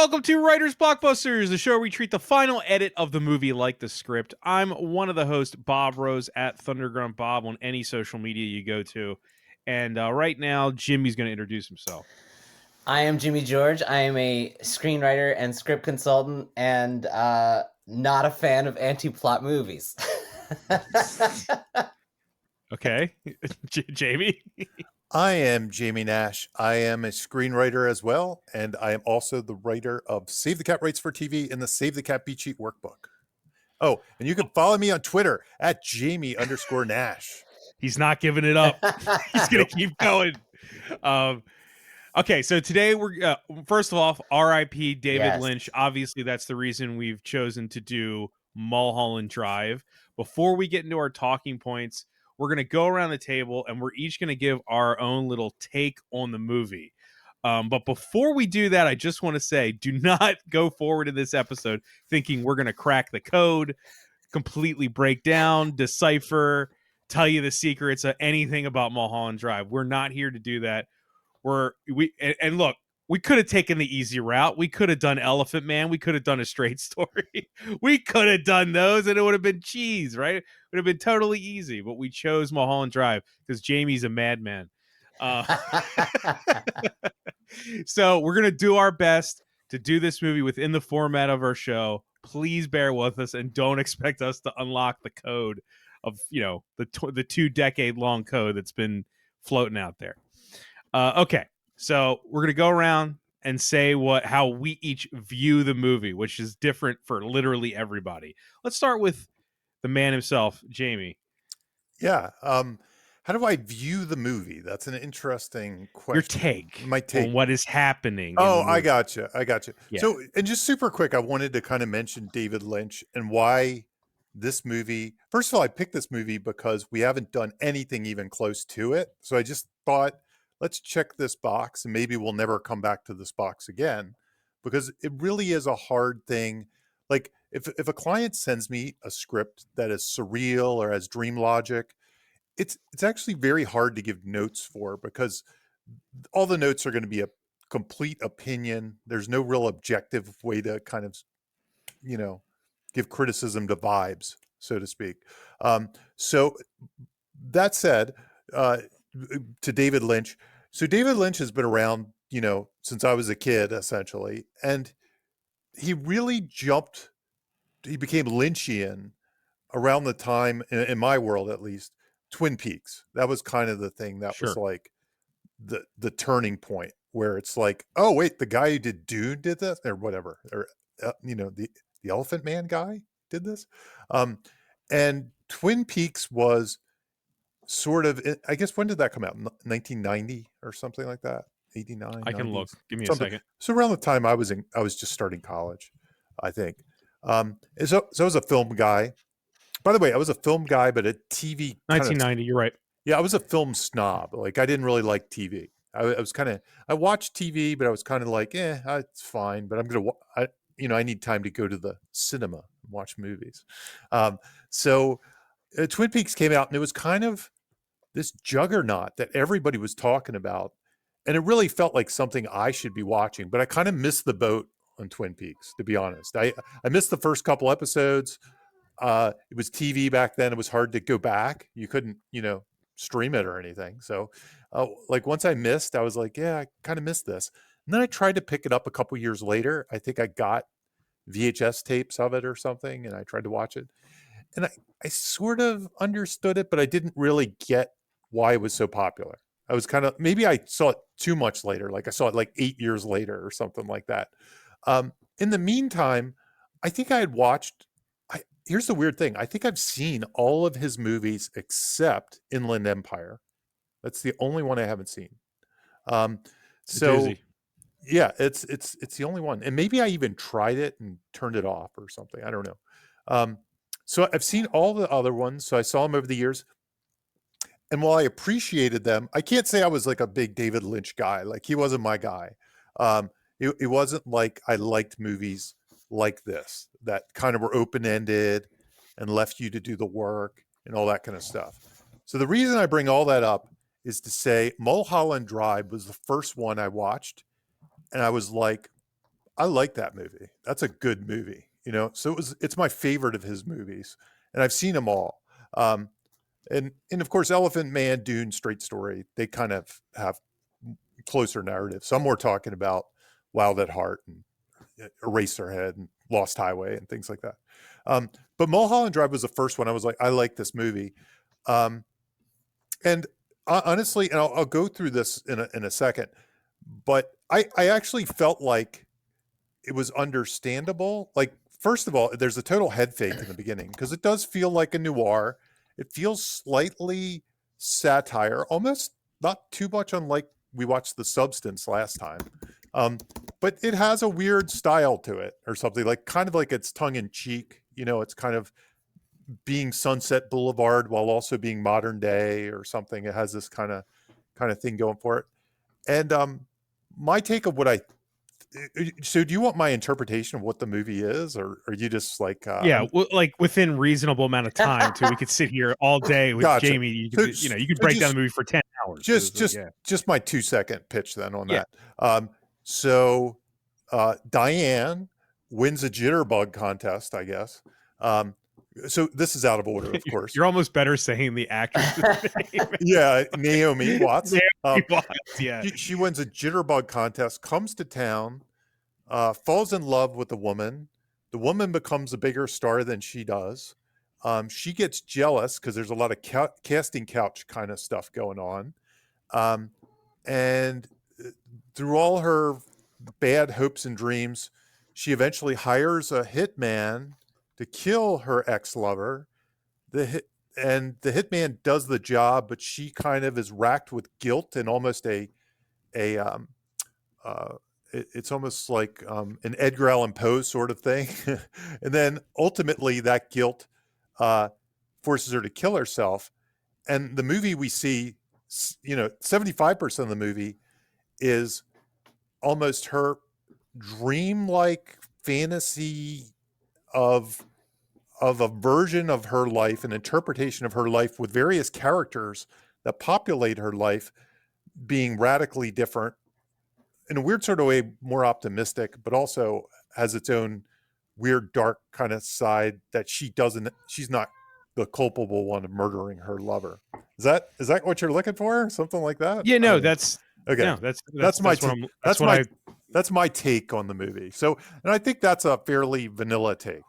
Welcome to Writers Blockbusters, the show where we treat the final edit of the movie like the script. I'm one of the hosts, Bob Rose, at Thundergrunt Bob on any social media you go to. And right now, Jimmy's going to introduce himself. I am Jimmy George. I am a screenwriter and script consultant and not a fan of anti-plot movies. Okay. Jamie? I am Jamie Nash. I am a screenwriter as well, and I am also the writer of Save the Cat Writes for TV and the Save the Cat Beat Sheet Workbook. Oh, and you can follow me on Twitter at Jamie_Nash. He's not giving it up. He's going to keep going. Okay, so today we're first of all, R.I.P. David Lynch. Obviously, that's the reason we've chosen to do Mulholland Drive. Before we get into our talking points, we're going to go around the table and we're each going to give our own little take on the movie. But before we do that, I just want to say, do not go forward in this episode thinking we're going to crack the code, completely break down, decipher, tell you the secrets of anything about Mulholland Drive. We're not here to do that. Look, we could have taken the easy route. We could have done Elephant Man. We could have done A Straight Story. We could have done those and it would have been cheese, right? It would have been totally easy. But we chose Mulholland Drive because Jamie's a madman. So we're going to do our best to do this movie within the format of our show. Please bear with us and don't expect us to unlock the code of, the 2-decade-long code that's been floating out there. Okay, so we're going to go around and say how we each view the movie, which is different for literally everybody. Let's start with the man himself, Jamie. Yeah. How do I view the movie? That's an interesting question. Your take. My take on what is happening. Oh, I got you. Yeah. So, and just super quick, I wanted to kind of mention David Lynch and why this movie. First of all, I picked this movie because we haven't done anything even close to it. So I just thought, let's check this box and maybe we'll never come back to this box again, because it really is a hard thing. Like if a client sends me a script that is surreal or has dream logic, it's actually very hard to give notes for, because all the notes are going to be a complete opinion. There's no real objective way to kind of, give criticism to vibes, so to speak. So that said, to David Lynch. So David Lynch has been around, since I was a kid, essentially. And he really he became Lynchian around the time, in my world at least, Twin Peaks. That was kind of the thing that was like the turning point, where it's like, oh, wait, the guy who did Dune did this, or whatever. Or, the Elephant Man guy did this. And Twin Peaks was sort of, I guess, when did that come out? 1990 or something like that? 89? I can 90s? look. Give me Something. a second. So around the time I was just starting college, I think. So I was a film guy. By the way, I was a film guy, but a TV. 1990, you're right. Yeah, I was a film snob. Like, I didn't really like TV. I watched TV, but I was kind of like, it's fine. But I need time to go to the cinema and watch movies. So Twin Peaks came out, and it was kind of this juggernaut that everybody was talking about. And it really felt like something I should be watching, but I kind of missed the boat on Twin Peaks, to be honest. I missed the first couple episodes. It was TV back then. It was hard to go back. You couldn't, stream it or anything. So once I missed, I was like, I kind of missed this. And then I tried to pick it up a couple years later. I think I got VHS tapes of it or something, and I tried to watch it. And I sort of understood it, but I didn't really get why it was so popular. I was maybe I saw it too much later. Like I saw it like 8 years later or something like that. In the meantime, I think I had watched, here's the weird thing. I think I've seen all of his movies except Inland Empire. That's the only one I haven't seen. So yeah, it's the only one. And maybe I even tried it and turned it off or something. I don't know. So I've seen all the other ones. So I saw them over the years. And while I appreciated them, I can't say I was like a big David Lynch guy. Like, he wasn't my guy. It wasn't like I liked movies like this that kind of were open-ended and left you to do the work and all that kind of stuff. So the reason I bring all that up is to say Mulholland Drive was the first one I watched. And I was like, I like that movie. That's a good movie, you know. So it's my favorite of his movies, and I've seen them all. Um, and of course, Elephant Man, Dune, Straight Story, they kind of have closer narratives. So I'm more talking about Wild at Heart and Eraserhead and Lost Highway and things like that. But Mulholland Drive was the first one I was like, I like this movie. And honestly, and I'll go through this in a second, but I actually felt like it was understandable. Like, first of all, there's a total head fake in the beginning because it does feel like a noir. It feels slightly satire, almost not too much unlike we watched The Substance last time. But it has a weird style to it or something, like kind of like it's tongue in cheek. You know, it's kind of being Sunset Boulevard while also being modern day or something. It has this kind of thing going for it. And my take of what so do you want my interpretation of what the movie is, or are you just like like within reasonable amount of time too? We could sit here all day with Gotcha. Jamie. You could, you could break down the movie for 10 hours. Just my 2-second pitch then on that. So Diane wins a jitterbug contest, I guess. So this is out of order, of course. You're almost better saying the actress name. Yeah, Naomi Watts. Naomi Watts, yeah. She wins a jitterbug contest, comes to town, falls in love with a woman. The woman becomes a bigger star than she does. She gets jealous because there's a lot of casting couch kind of stuff going on. And through all her bad hopes and dreams, she eventually hires a hitman to kill her ex-lover. The hitman does the job, but she kind of is racked with guilt and almost it's almost like an Edgar Allan Poe sort of thing. And then ultimately that guilt forces her to kill herself. And the movie we see, 75% of the movie is almost her dreamlike fantasy of a version of her life, an interpretation of her life with various characters that populate her life being radically different in a weird sort of way, more optimistic, but also has its own weird, dark kind of side that she's not the culpable one of murdering her lover. Is that what you're looking for? Something like that? Yeah, no, that's okay. No, that's my take on the movie. So, and I think that's a fairly vanilla take.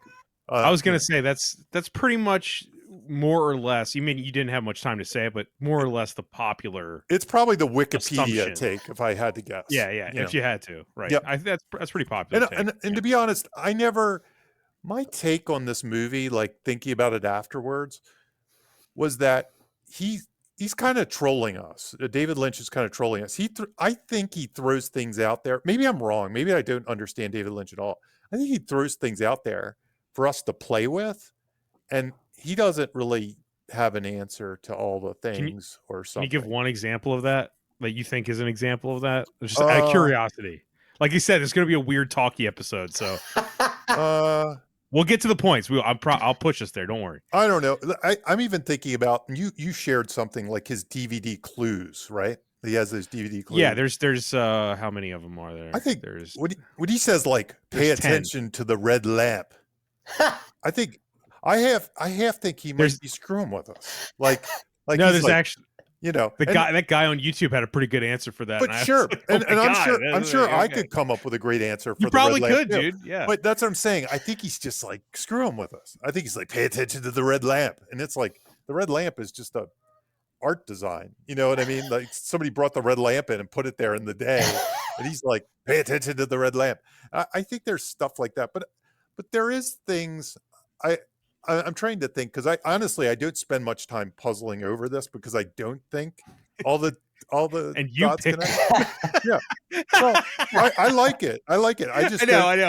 I was going to say that's pretty much more or less. You mean you didn't have much time to say it, but more or less the popular. It's probably the Wikipedia assumption. Take, if I had to guess. Yeah. If you had to, right? Yep. I think that's pretty popular. And to be honest, my take on this movie, like thinking about it afterwards, was that he's kind of trolling us. David Lynch is kind of trolling us. I think he throws things out there. Maybe I'm wrong. Maybe I don't understand David Lynch at all. I think he throws things out there for us to play with, and he doesn't really have an answer to all the things or something. Can you give one example of that you think is an example of that? Just out of curiosity. Like you said, it's going to be a weird talky episode, so we'll get to the points. I'll push us there. Don't worry. I don't know. I'm even thinking about you shared something like his DVD clues, right? He has those DVD clues. Yeah, there's how many of them are there? I think there's what he says, like pay attention 10. to the red lamp. I think I think he might be screwing with us. Like no, there's like, actually that guy on YouTube had a pretty good answer for that. But sure, I'm sure I could come up with a great answer for you the probably red lamp, could, dude. Yeah, but that's what I'm saying. I think he's just like screwing with us. I think he's like pay attention to the red lamp, and it's like the red lamp is just a art design. You know what I mean? Like somebody brought the red lamp in and put it there in the day, and he's like pay attention to the red lamp. I think there's stuff like that, but there is things I'm trying to think, because I honestly don't spend much time puzzling over this because I don't think all the and you dots connect. Yeah, well, I like it. I know.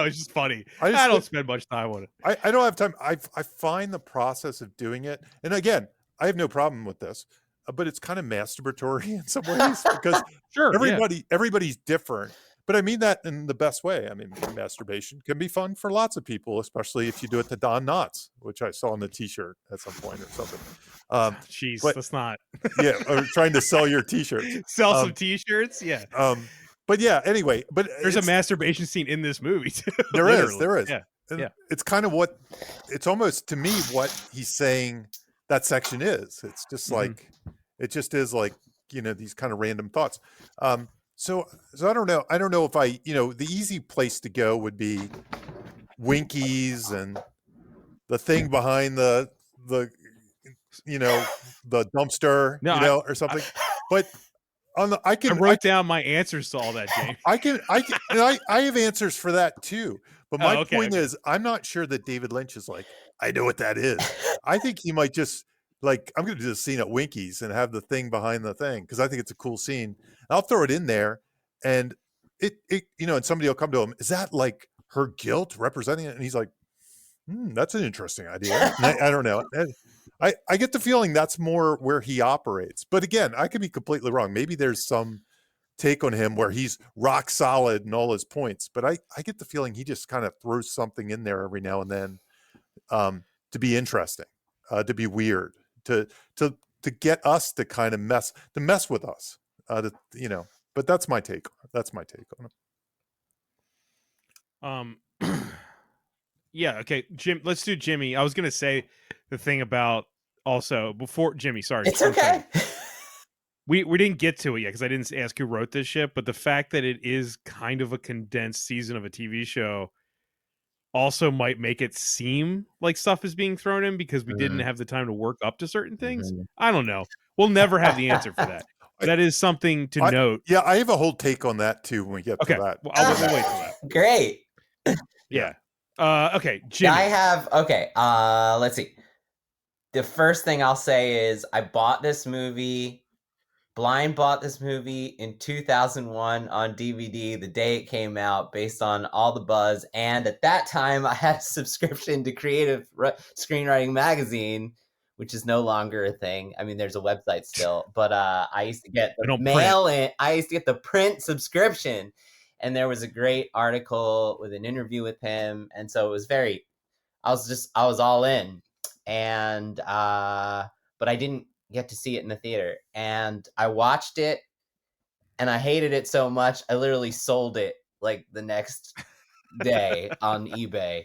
It's just funny. I don't spend much time on it. I don't have time. I find the process of doing it, and again, I have no problem with this, but it's kind of masturbatory in some ways because everybody's different. But I mean that in the best way. I mean, masturbation can be fun for lots of people, especially if you do it to Don Knotts, which I saw on the T-shirt at some point or something. Jeez, that's not. Yeah, or trying to sell your T-shirts. Sell some T-shirts, yeah. But yeah, anyway, but There's a masturbation scene in this movie too. There is. Yeah. And Yeah. it's kind of it's almost to me what he's saying that section is. It's just like, it just is like, these kind of random thoughts. So I don't know. I don't know if the easy place to go would be Winkies and the thing behind the dumpster, or something. But I wrote down my answers to all that, James. I have answers for that too. But my point okay. is, I'm not sure that David Lynch is like, I know what that is. I think he might just like, I'm going to do this scene at Winkies and have the thing behind the thing because I think it's a cool scene. I'll throw it in there, and and somebody will come to him. Is that like her guilt representing it? And he's like, that's an interesting idea. I don't know. I get the feeling that's more where he operates. But again, I could be completely wrong. Maybe there's some take on him where he's rock solid in all his points. But I get the feeling he just kind of throws something in there every now and then to be interesting, to be weird, to get us to kind of mess with us. But that's my take. That's my take on it. Yeah, okay. Jim, let's do Jimmy. I was gonna say the thing about also before Jimmy, sorry. It's okay. We didn't get to it yet because I didn't ask who wrote this shit, but the fact that it is kind of a condensed season of a TV show also might make it seem like stuff is being thrown in because we didn't have the time to work up to certain things. I don't know. We'll never have the answer for that. That is something to note. Yeah, I have a whole take on that too when we get to that. Well, I'll wait for that. Great. Yeah. Okay, Jimmy. I have let's see. The first thing I'll say is I bought this movie in 2001 on DVD the day it came out based on all the buzz, and at that time I had a subscription to Creative Screenwriting magazine, which is no longer a thing. I mean, there's a website still, but I used to get I used to get the print subscription. And there was a great article with an interview with him. And so it was I was all in. And, but I didn't get to see it in the theater. And I watched it and I hated it so much. I literally sold it like the next day on eBay.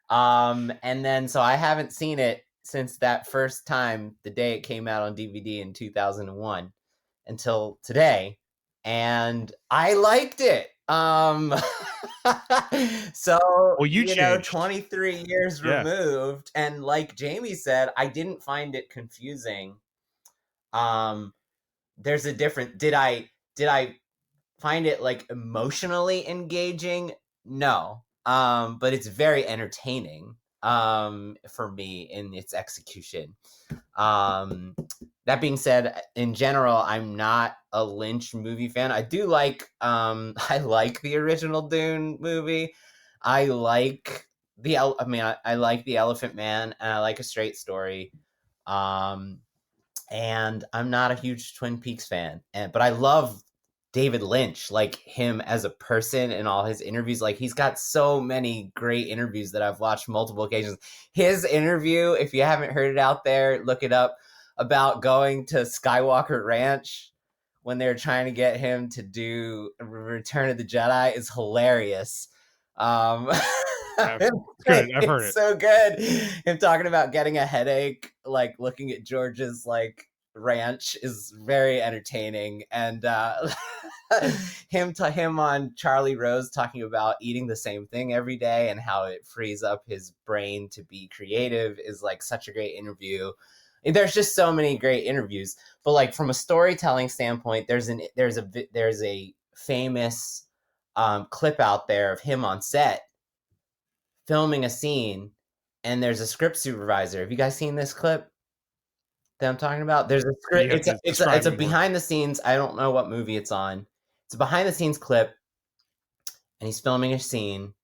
And then, so I haven't seen it since that first time, the day it came out on DVD in 2001 until today. And I liked it. So, well, you know, 23 years removed, and like Jamie said, I didn't find it confusing. There's a different, did I find it like emotionally engaging? No. But it's very entertaining for me in its execution. That being said, in general, I'm not a Lynch movie fan. I do like I like the original Dune movie. I like I like The Elephant Man, and I like A Straight Story. And I'm not a huge Twin Peaks fan, but I love David Lynch, like him as a person and all his interviews. Like, he's got so many great interviews that I've watched multiple occasions. His interview, if you haven't heard it out there, look it up, about going to Skywalker Ranch when they're trying to get him to do Return of the Jedi, is hilarious. Good. I've heard it. So good. Him talking about getting a headache, like looking at George's like ranch, is very entertaining. And him on Charlie Rose talking about eating the same thing every day and how it frees up his brain to be creative is like such a great interview. There's just so many great interviews, but like from a storytelling standpoint, there's a famous clip out there of him on set filming a scene, and there's a script supervisor. Have you guys seen this clip that I'm talking about? There's a script. It's a behind the scenes. I don't know what movie it's on. It's a behind the scenes clip, and he's filming a scene,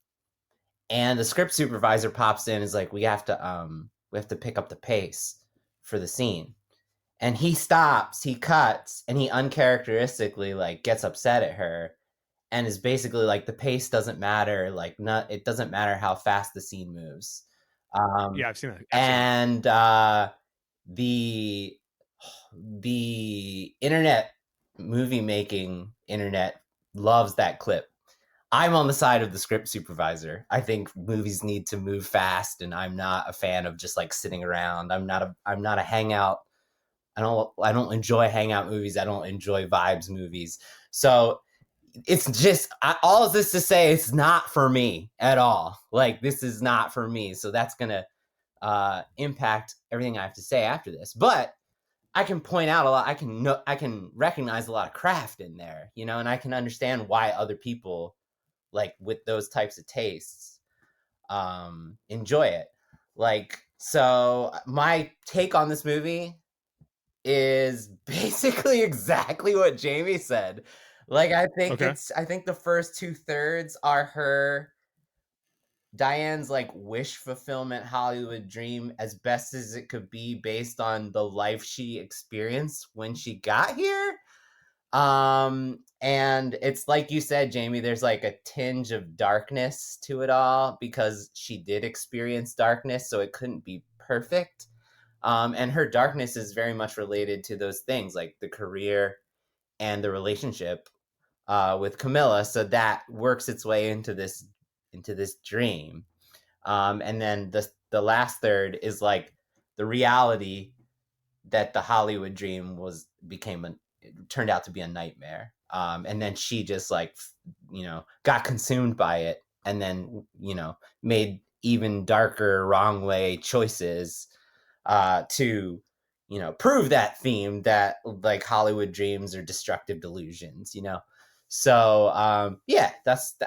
and the script supervisor pops in and is like, we have to pick up the pace for the scene. And he stops, he cuts, and he uncharacteristically like gets upset at her and is basically like, the pace doesn't matter, like it doesn't matter how fast the scene moves. Yeah, I've seen that. And the internet loves that clip. I'm on the side of the script supervisor. I think movies need to move fast, and I'm not a fan of just like sitting around. I'm not a hangout. I don't enjoy hangout movies. I don't enjoy vibes movies. So it's just all of this to say it's not for me at all. Like, this is not for me. So that's gonna impact everything I have to say after this. But I can point out a lot. I can recognize a lot of craft in there, you know, and I can understand why other people, like with those types of tastes, enjoy it. Like, so my take on this movie is basically exactly what Jamie said. Like, I think I think the first 2/3 are Diane's like wish fulfillment Hollywood dream as best as it could be based on the life she experienced when she got here. And it's like you said, Jamie, there's like a tinge of darkness to it all because she did experience darkness, so it couldn't be perfect. And her darkness is very much related to those things like the career and the relationship with Camilla. So that works its way into this dream. And then the last third is like the reality that the Hollywood dream turned out to be a nightmare. And then she just like, you know, got consumed by it, and then, you know, made even darker wrong way choices to, you know, prove that theme that like Hollywood dreams are destructive delusions, you know. So yeah,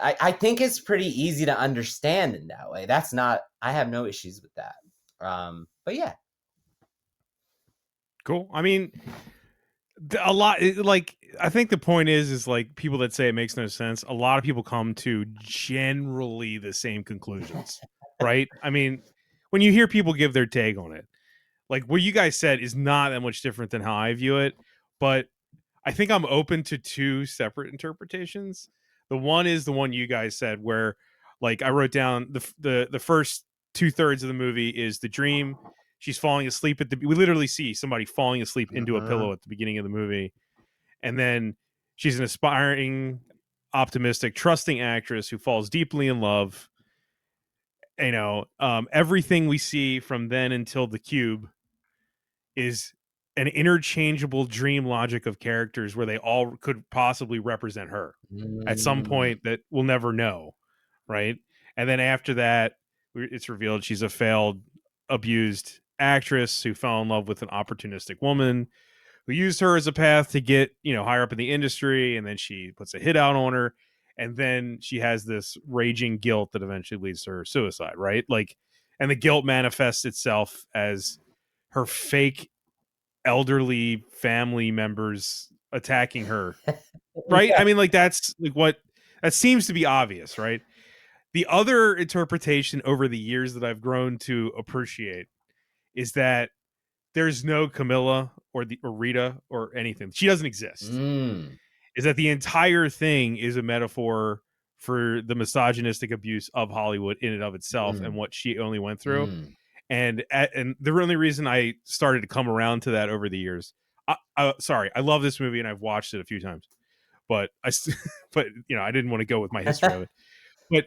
I think it's pretty easy to understand in that way. I have no issues with that. But yeah. Cool. I mean, a lot, like, I think the point is like people that say it makes no sense, a lot of people come to generally the same conclusions, right? I mean, when you hear people give their take on it, like what you guys said is not that much different than how I view it, but I think I'm open to two separate interpretations. The one is the one you guys said, where, like, I wrote down the first 2/3 of the movie is the dream. She's falling asleep we literally see somebody falling asleep into a pillow at the beginning of the movie, and then she's an aspiring, optimistic, trusting actress who falls deeply in love. You know, everything we see from then until the cube is an interchangeable dream logic of characters where they all could possibly represent her at some point that we'll never know, right? And then after that, it's revealed she's a failed, abused actress who fell in love with an opportunistic woman who used her as a path to get, you know, higher up in the industry, and then she puts a hit out on her, and then she has this raging guilt that eventually leads to her suicide, right? Like, and the guilt manifests itself as her fake elderly family members attacking her, right? Yeah. I mean, like, that's like what that seems to be obvious, right? The other interpretation over the years that I've grown to appreciate is that there's no Camilla or Rita or anything. She doesn't exist. Is that the entire thing is a metaphor for the misogynistic abuse of Hollywood in and of itself and what she only went through. And the only reason I started to come around to that over the years, sorry, I love this movie and I've watched it a few times, but but you know, I didn't want to go with my history of it. But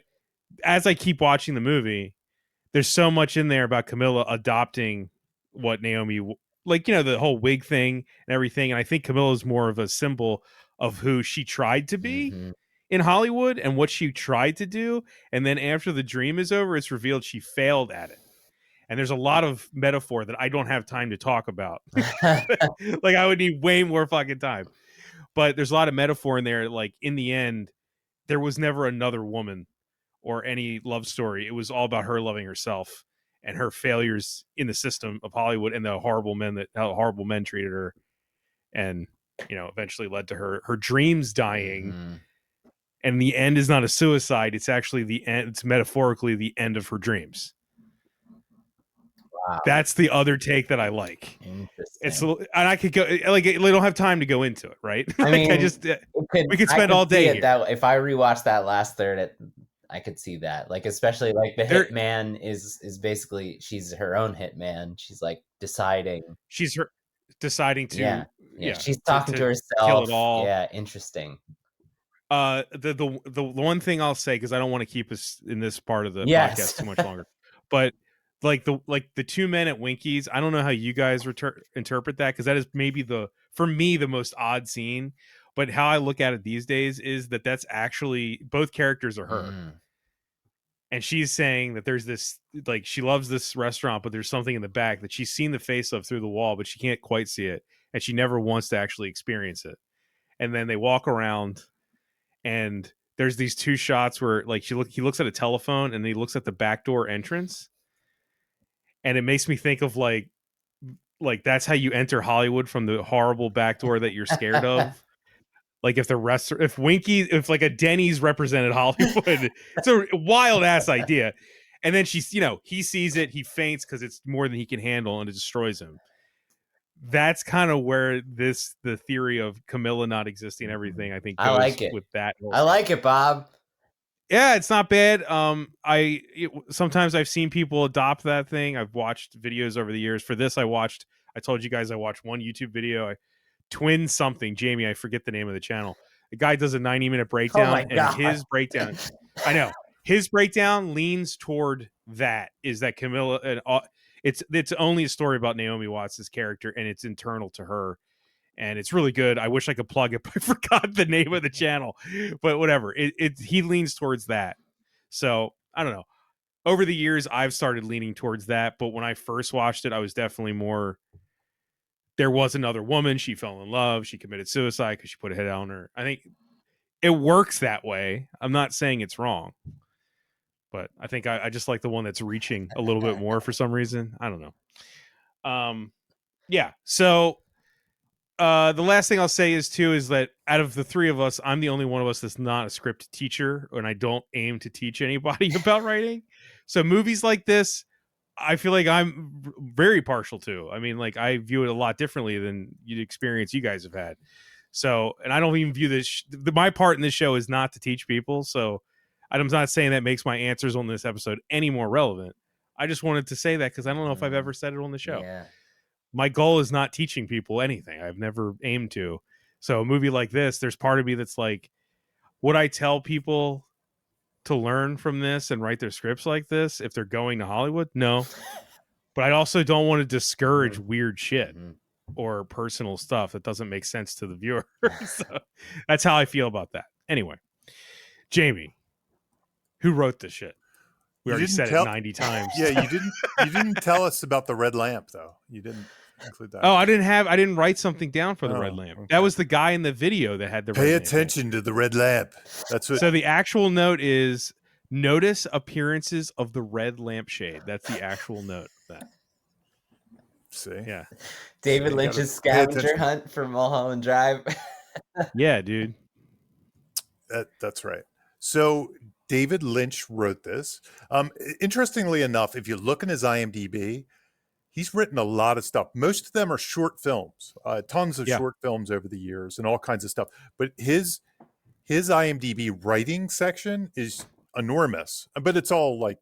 as I keep watching the movie, there's so much in there about Camilla adopting what Naomi, like, you know, the whole wig thing and everything. And I think Camilla is more of a symbol of who she tried to be in Hollywood and what she tried to do. And then after the dream is over, it's revealed she failed at it. And there's a lot of metaphor that I don't have time to talk about. Like, I would need way more fucking time. But there's a lot of metaphor in there. Like, in the end, there was never another woman or any love story. It was all about her loving herself and her failures in the system of Hollywood and the how horrible men treated her. And, you know, eventually led to her dreams dying. And the end is not a suicide. It's actually the end. It's metaphorically the end of her dreams. Wow. That's the other take that I like. Interesting. And I could go, like, we don't have time to go into it, right? I mean, we could spend all day here. That if I rewatch that last third, I could see that. Like, especially like the hitman is basically, she's her own hitman. She's like deciding to she's talking to herself. kill it all. Yeah, interesting. The one thing I'll say, because I don't want to keep us in this part of the Yes. podcast too much longer, but the two men at Winkies, I don't know how you guys interpret that, because that is maybe for me the most odd scene. But how I look at it these days is that that's actually both characters are her. And she's saying that there's this, like, she loves this restaurant, but there's something in the back that she's seen the face of through the wall, but she can't quite see it. And she never wants to actually experience it. And then they walk around, and there's these two shots where, like, he looks at a telephone, and he looks at the back door entrance. And it makes me think of like that's how you enter Hollywood, from the horrible back door that you're scared of. Like, if if like a Denny's represented Hollywood, it's a wild ass idea. And then she's, he sees it, he faints because it's more than he can handle, and it destroys him. That's kind of where the theory of Camilla not existing, everything, I think, goes. I like it. With that. I like it, Bob. Yeah, it's not bad. Sometimes I've seen people adopt that thing. I've watched videos over the years. For this, I told you guys I watched one YouTube video. Twin something, Jamie, I forget the name of the channel. The guy does a 90-minute breakdown, and his breakdown, I know, his breakdown leans toward that Camilla, and it's only a story about Naomi Watts' character, and it's internal to her, and it's really good. I wish I could plug it, but I forgot the name of the channel, but whatever. He leans towards that. So I don't know. Over the years, I've started leaning towards that, but when I first watched it, I was definitely more, there was another woman, she fell in love, she committed suicide because she put a head on her. I think it works that way. I'm not saying it's wrong, but I think I just like the one that's reaching a little bit more for some reason. I don't know. Yeah. So the last thing I'll say is that out of the three of us, I'm the only one of us that's not a script teacher, and I don't aim to teach anybody about writing. So movies like this, I feel like I'm very partial to. I mean, like, I view it a lot differently than the experience you guys have had. So, and I don't even view this. My part in this show is not to teach people. So, I'm not saying that makes my answers on this episode any more relevant. I just wanted to say that because I don't know if I've ever said it on the show. Yeah. My goal is not teaching people anything. I've never aimed to. So, a movie like this, there's part of me that's like, would I tell people to learn from this and write their scripts like this if they're going to Hollywood? No. But I also don't want to discourage weird shit or personal stuff that doesn't make sense to the viewer. So that's how I feel about that. Anyway, Jamie, who wrote this shit? We already said it 90 times. Yeah, you didn't tell us about the red lamp, though. You didn't include that. Oh, I didn't write something down for the red lamp. Okay. That was the guy in the video that had the red lamp. Pay attention to the red lamp. That's what. So the actual note is, notice appearances of the red lampshade. That's the actual note of that. See? Yeah. David Lynch's scavenger hunt for Mulholland Drive. Yeah, dude. That's right. So David Lynch wrote this. Interestingly enough, if you look in his IMDb, he's written a lot of stuff. Most of them are short films, tons of short films over the years and all kinds of stuff. But his IMDb writing section is enormous, but it's all like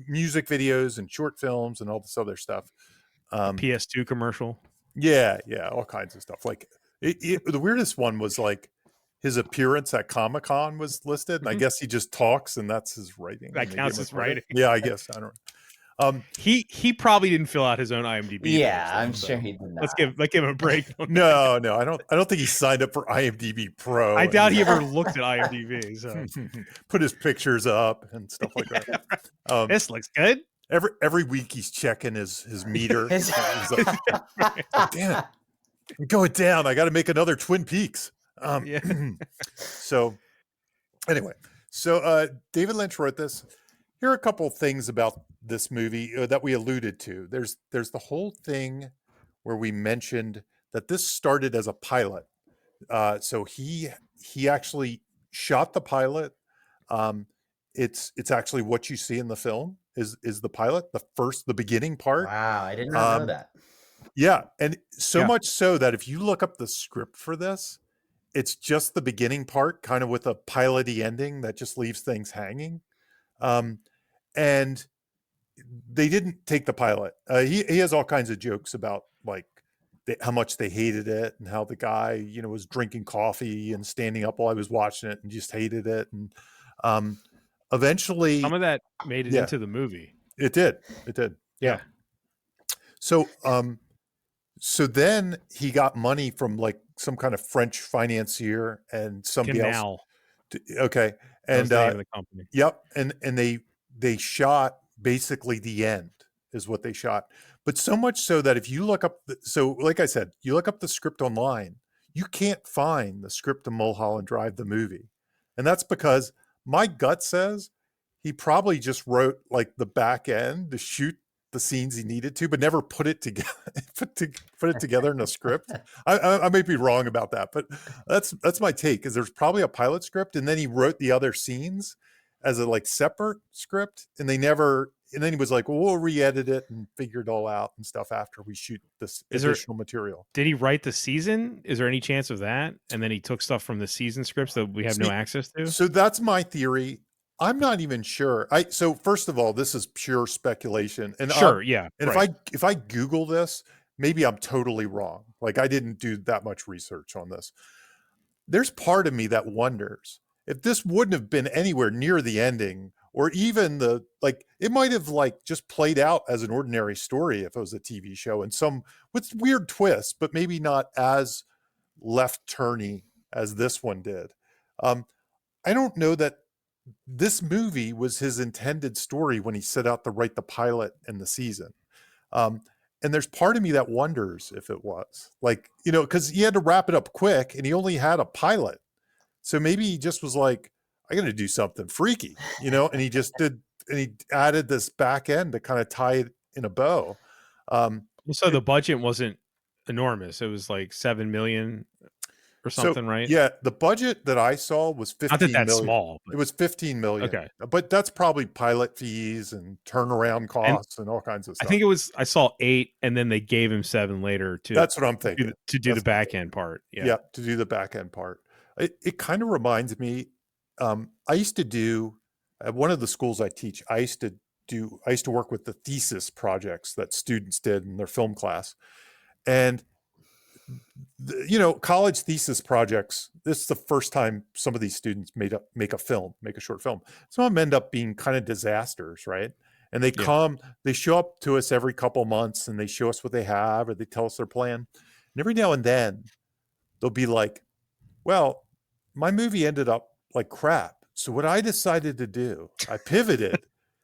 music videos and short films and all this other stuff. PS2 commercial. Yeah, all kinds of stuff. Like the weirdest one was like his appearance at Comic-Con was listed, and I guess he just talks, and that's his writing. That counts as writing. Yeah, I guess. I don't know. He probably didn't fill out his own IMDb. Yeah, I'm sure he did not. Let's give him a break. No, I don't think he signed up for IMDb Pro. I doubt he ever looked at IMDb. So put his pictures up and stuff like that. This looks good. Every week he's checking his meter. He's like, damn it, I'm going down. I got to make another Twin Peaks. So anyway, David Lynch wrote this. Here are a couple of things about this movie that we alluded to. There's the whole thing where we mentioned that this started as a pilot. So he actually shot the pilot. It's actually what you see in the film is the pilot, the beginning part. Wow, I did not know that. Yeah, and much so that if you look up the script for this, it's just the beginning part, kind of with a pilot-y ending that just leaves things hanging. And they didn't take the pilot. He has all kinds of jokes about, like, how much they hated it, and how the guy, you know, was drinking coffee and standing up while I was watching it and just hated it. And eventually, Some of that made it yeah, into the movie. it did. It did. Yeah. So, so then he got money from like some kind of French financier and somebody else. Canal. Okay. That And was the name of the company. yep. And they shot basically the end is what they shot. But so much so that if you look up, so like I said, you look up the script online, you can't find the script of Mulholland Drive, the movie. And that's because my gut says he probably just wrote like the back end to shoot the scenes he needed to, but never put it together, put it together in a script. I may be wrong about that, but that's my take. Is there's probably a pilot script, and then he wrote the other scenes as a like separate script, and they never. And then he was like, "Well, we'll re-edit it and figure it all out and stuff after we shoot this additional material." Did he write the season? Is there any chance of that? And then he took stuff from the season scripts that we have no access to? So that's my theory. I'm not even sure. So first of all, this is pure speculation. And sure, yeah. And if I Google this, maybe I'm totally wrong. Like I didn't do that much research on this. There's part of me that wonders if this wouldn't have been anywhere near the ending, or even the like, it might have like just played out as an ordinary story if it was a TV show, and some with weird twists, but maybe not as left turny as this one did. I don't know that this movie was his intended story when he set out to write the pilot and the season. And there's part of me that wonders if it was like, you know, because he had to wrap it up quick and he only had a pilot. So maybe he just was like, I got to do something freaky, you know, and he just did, and he added this back end to kind of tie it in a bow. So the budget wasn't enormous. It was like 7 million or something, right? Yeah, the budget that I saw was 15 Not that that's million. small. It was 15 million. Okay. But that's probably pilot fees and turnaround costs and all kinds of stuff. I think I saw 8 and then they gave him 7 later to That's what I'm thinking. To do the back end part. Yeah, to do the back end part. It kind of reminds me, I used to do at one of the schools I teach, I used to work with the thesis projects that students did in their film class. And you know, college thesis projects, this is the first time some of these students make a short film. Some of them end up being kind of disasters, right? And they show up to us every couple months and they show us what they have, or they tell us their plan. And every now and then they'll be like, well, my movie ended up like crap. So what I decided to do, I pivoted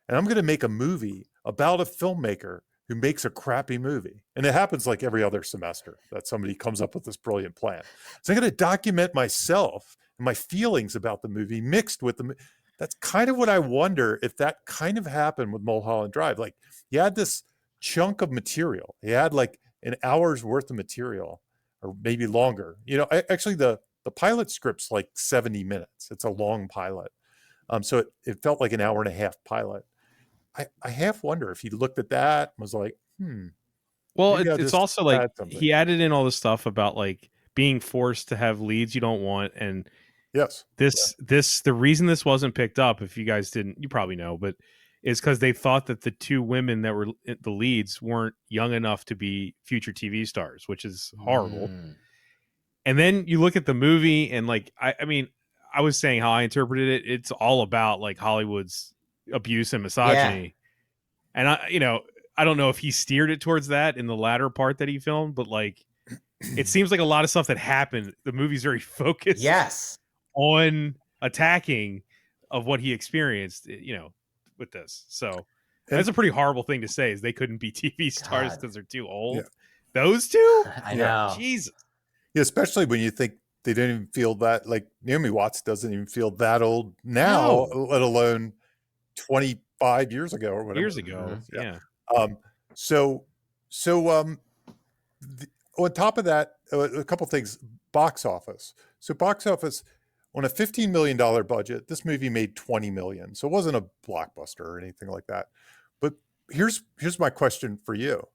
and I'm going to make a movie about a filmmaker who makes a crappy movie. And it happens like every other semester that somebody comes up with this brilliant plan. So I'm going to document myself and my feelings about the movie mixed with the. That's kind of what I wonder if that kind of happened with Mulholland Drive. Like he had this chunk of material. He had like an hour's worth of material, or maybe longer. You know, actually the pilot script's like 70 minutes. It's a long pilot. So it felt like an hour and a half pilot. I half wonder if he looked at that and was like, Well, it's also like he added in all this stuff about like being forced to have leads you don't want. And yes, the reason this wasn't picked up, if you guys didn't, you probably know, but is because they thought that the 2 women that were the leads weren't young enough to be future TV stars, which is horrible. And then you look at the movie and like, I mean, I was saying how I interpreted it. It's all about like Hollywood's abuse and misogyny. And I don't know if he steered it towards that in the latter part that he filmed, but like it seems like a lot of stuff that happened, the movie's very focused on attacking of what he experienced, you know, with this. So that's a pretty horrible thing to say, is they couldn't be TV stars because they're too old. Yeah. Those two? I know. Jesus. Yeah, especially when you think they didn't even feel that, like Naomi Watts doesn't even feel that old now, let alone 25 years ago or whatever. Years ago, yeah. On top of that, a couple things. Box office. So box office on a $15 million budget, this movie made 20 million. So it wasn't a blockbuster or anything like that. But here's my question for you.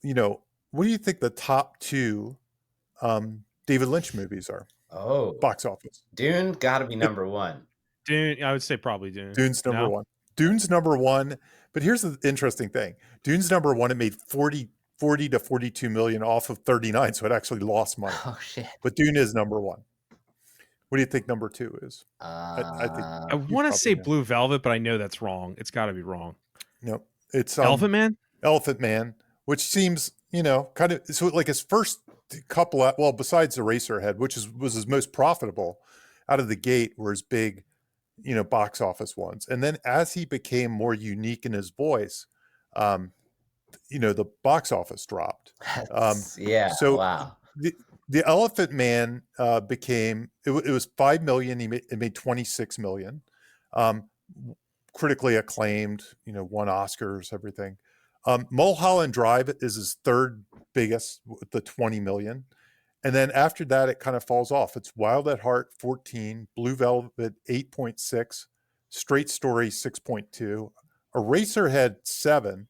You know, what do you think the top 2 David Lynch movies are? Box office. Dune got to be number 1. Dune, I would say probably Dune. Dune's number 1. Dune's number 1. But here's the interesting thing. Dune's number 1. It made 40 to 42 million off of 39, so it actually lost money. Oh shit. But Dune is number one. What do you think number two is? I think I want to say Blue Velvet, but I know that's wrong. It's got to be wrong. no, it's Elephant Man. Elephant Man, which seems, kind of, so like his first couple, well, besides Eraserhead, which was his most profitable out of the gate, were his big, box office ones. And then as he became more unique in his voice, the box office dropped. So wow. The Elephant Man became, it was 5 million. It made 26 million. Critically acclaimed, won Oscars, everything. Mulholland Drive is his third biggest with the 20 million. And then after that, it kind of falls off. It's Wild at Heart, 14, Blue Velvet, 8.6, Straight Story, 6.2, Eraserhead, 7,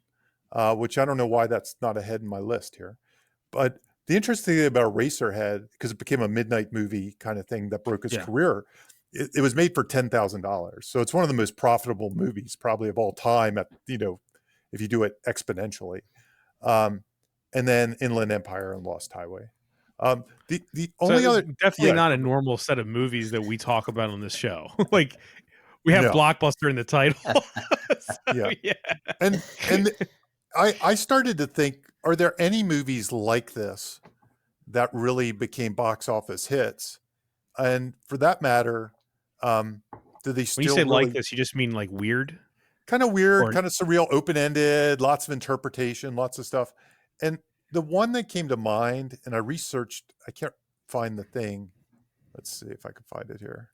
which I don't know why that's not ahead in my list here. But the interesting thing about Eraserhead, because it became a midnight movie kind of thing that broke his career, it was made for $10,000. So it's one of the most profitable movies probably of all time at, if you do it exponentially. And then Inland Empire and Lost Highway. The only other definitely not a normal set of movies that we talk about on this show. Like we have Blockbuster in the title. And I started to think, are there any movies like this that really became box office hits? And for that matter, do they still? When you say like this, you just mean like weird? Kind of weird, kind of surreal, open-ended, lots of interpretation, lots of stuff. And the one that came to mind, and I researched, I can't find the thing. Let's see if I can find it here.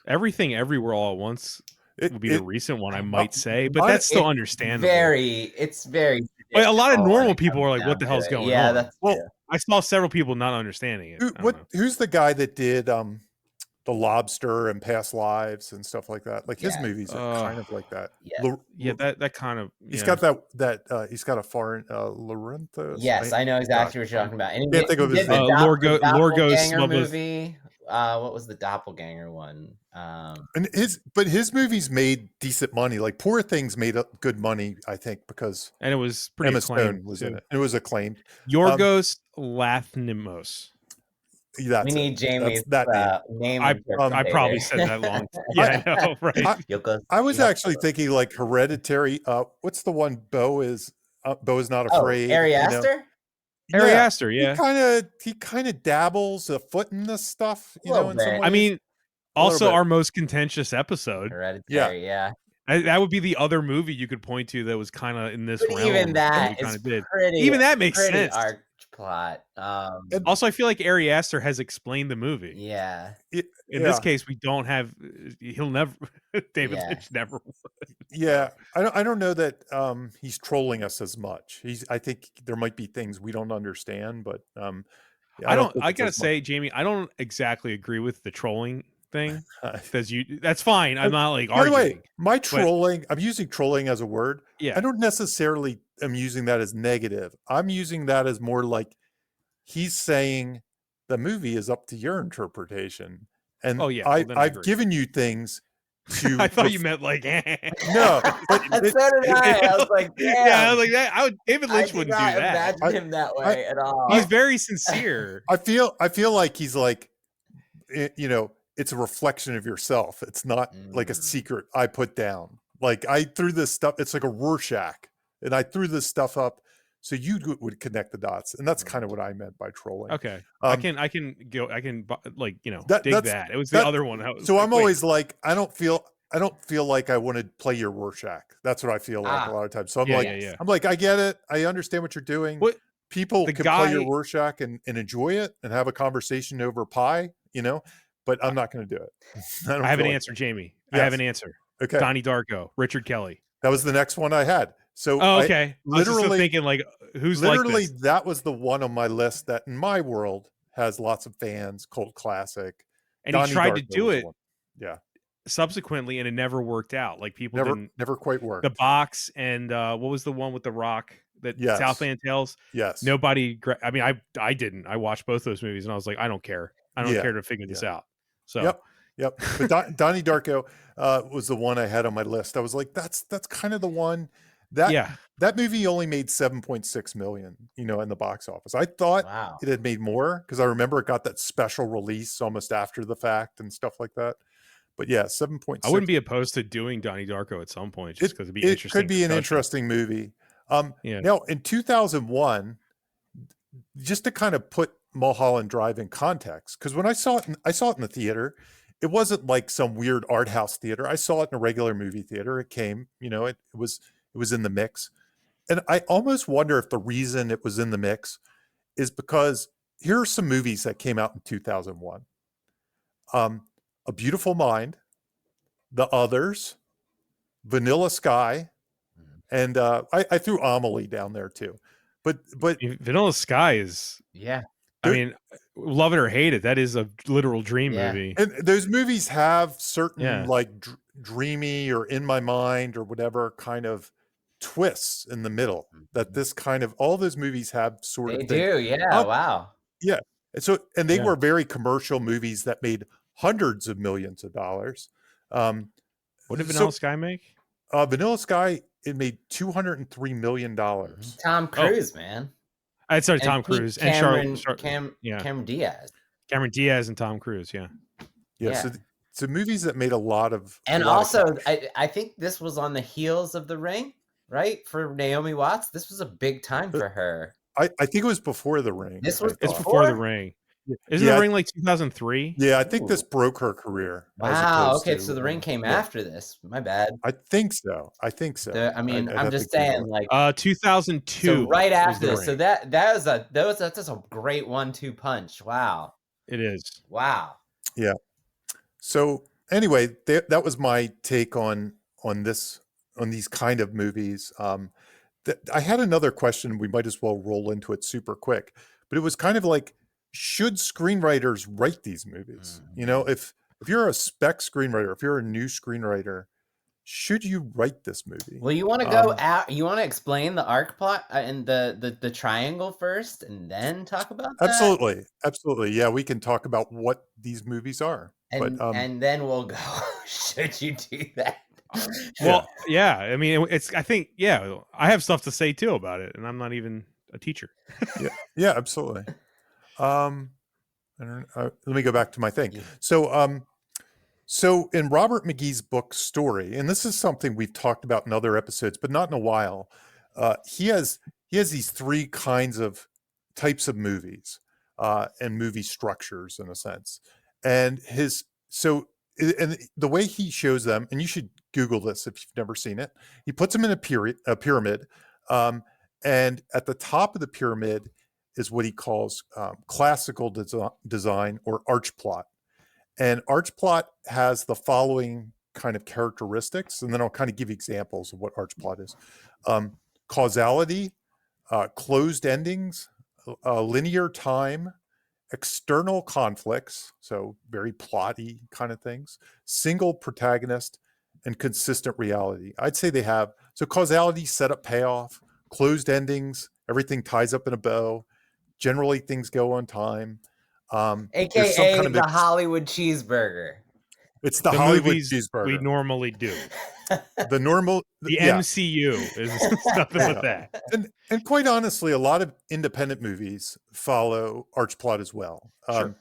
Everything Everywhere All at Once would be the recent one, I might say, but that's still understandable. It's very. But a lot of normal people are like, "What the hell's going on?" Yeah, that's I saw several people not understanding it. Who's the guy that did The Lobster and Past Lives and stuff like that? Like his movies are kind of like that. That kind of. He's got that. He's got a foreign Laurentiis. Yes, I know exactly what you're talking about. And can't think of his name. Doppelganger movie. What was the Doppelganger one? And his movies made decent money. Like Poor Things made good money, I think, because it was pretty Emma acclaimed. Stone was in it. It was acclaimed. Yorgos Lanthimos. We need Jamie's name. I probably said that long. Yeah, I know, right? I was actually thinking like Hereditary. What's the one? Beau is Not Afraid. Ari Aster? Ari Aster, yeah. He kind of dabbles a foot in this stuff, in some ways. I mean, also our most contentious episode. Hereditary, yeah. That would be the other movie you could point to that was kind of in this realm. Even that is even that makes sense. Arch plot. Also, I feel like Ari Aster has explained the movie. Yeah. In this case, we don't have. He'll never. David Lynch never would. Yeah, I don't know that he's trolling us as much. I think there might be things we don't understand, but I gotta say, Jamie, I don't exactly agree with the trolling thing because that's fine. I'm not like arguing. By the way, my trolling, I'm using trolling as a word. Yeah. I don't necessarily am using that as negative. I'm using that as more like he's saying the movie is up to your interpretation. And I've given you things to I thought you meant like no, but so did I. I was like, damn. Yeah, I was like that. David Lynch wouldn't do that. Imagine him that way at all. He's very sincere. I feel like he's like, it's a reflection of yourself. It's not like a secret I put down. Like I threw this stuff. It's like a Rorschach, and I threw this stuff up so you would connect the dots, and that's kind of what I meant by trolling. Okay, I can dig that. It was the other one. So I'm always like, I don't feel like I want to play your Rorschach. That's what I feel like a lot of times. So I'm like, I get it. I understand what you're doing. People can play your Rorschach and enjoy it and have a conversation over pie, but I'm not going to do it. I have an answer, Jamie. Yes. I have an answer. Okay. Donnie Darko, Richard Kelly. That was the next one I had. So okay. I was just thinking like, who's literally like this? That was the one on my list that in my world has lots of fans, cult classic. And Donnie he tried Darko to do it. Yeah. Subsequently, and it never worked out. Like people never quite worked. The Box and what was the one with The Rock that Southland Tales? Yes. Nobody. I mean, I didn't. I watched both those movies, and I was like, I don't care. I don't care to figure this out. So Yep. But Donnie Darko was the one I had on my list. I was like, that's kind of the one. That Yeah. that movie only made 7.6 million, in the box office. I thought Wow. it had made more because I remember it got that special release almost after the fact and stuff like that. But yeah, 7.6. I wouldn't be opposed to doing Donnie Darko at some point just because it'd be It interesting. could be an discussion. interesting movie. Yeah. Now in 2001, just to kind of put Mulholland Drive in context, because when I saw it in the theater. It wasn't like some weird art house theater. I saw it in a regular movie theater. It came, it was in the mix. And I almost wonder if the reason it was in the mix is because here are some movies that came out in 2001. A Beautiful Mind, The Others, Vanilla Sky, and I threw Amelie down there too. But Vanilla Sky is, Yeah. I mean, love it or hate it, that is a literal dream movie. And those movies have certain Yeah. like dreamy or in my mind or whatever kind of twists in the middle that this kind of all those movies have sort They of thing. do. Yeah. Wow. Yeah. And they Yeah. were very commercial movies that made hundreds of millions of dollars. What did Vanilla Sky make? Vanilla Sky, it made $203 million. Tom Cruise, man. I'd start Tom Cruise and Cameron Diaz. Cameron Diaz and Tom Cruise. Yeah. Yeah. So movies that made a lot of I think this was on the heels of The Ring, right? For Naomi Watts, this was a big time for her. I think it was before The Ring. It's before The Ring. Isn't The Ring like 2003? Yeah, I think this broke her career. Wow. Okay, so The Ring came after this. My bad. I think so. I'm just saying, like 2002. So right after this. So that's a great 1-2 punch. Wow. It is. Wow. Yeah. So anyway, that was my take on these kind of movies. I had another question. We might as well roll into it super quick, but it was kind of like, should screenwriters write these movies? If you're a spec screenwriter, if you're a new screenwriter, should you write this movie? Well, you want to go out. You want to explain the arc plot and the triangle first, and then talk about that? Absolutely. Yeah, we can talk about what these movies are, and then we'll go. Should you do that? Well, yeah. I mean, I think, I have stuff to say too about it, and I'm not even a teacher. Yeah, absolutely. Let me go back to my thing. Yeah. So in Robert McGee's book Story, and this is something we've talked about in other episodes, but not in a while, he has these three types of movies and movie structures in a sense. And the way he shows them, and you should Google this if you've never seen it, he puts them in a pyramid. And at the top of the pyramid is what he calls classical design or arch plot. And arch plot has the following kind of characteristics, and then I'll kind of give you examples of what arch plot is. Causality, closed endings, linear time, external conflicts, so very plotty kind of things, single protagonist, and consistent reality. I'd say they have, so causality, setup, payoff, closed endings, everything ties up in a bow. Generally, things go on time. AKA the Hollywood cheeseburger. It's the Hollywood cheeseburger. We normally do. The MCU is nothing but that. And quite honestly, a lot of independent movies follow arch plot as well. Sure.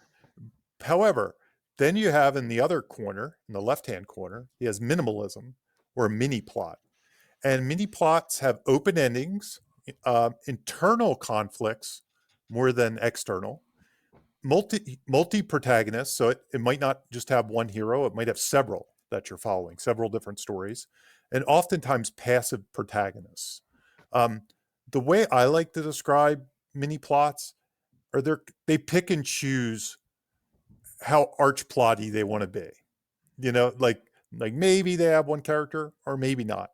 However, then you have in the other corner, in the left-hand corner, he has minimalism or a mini plot. And mini plots have open endings, internal conflicts more than external, multi protagonists. So it might not just have one hero, it might have several that you're following, several different stories, and oftentimes passive protagonists. The way I like to describe mini plots are they pick and choose how arch plotty they want to be. Like maybe they have one character or maybe not.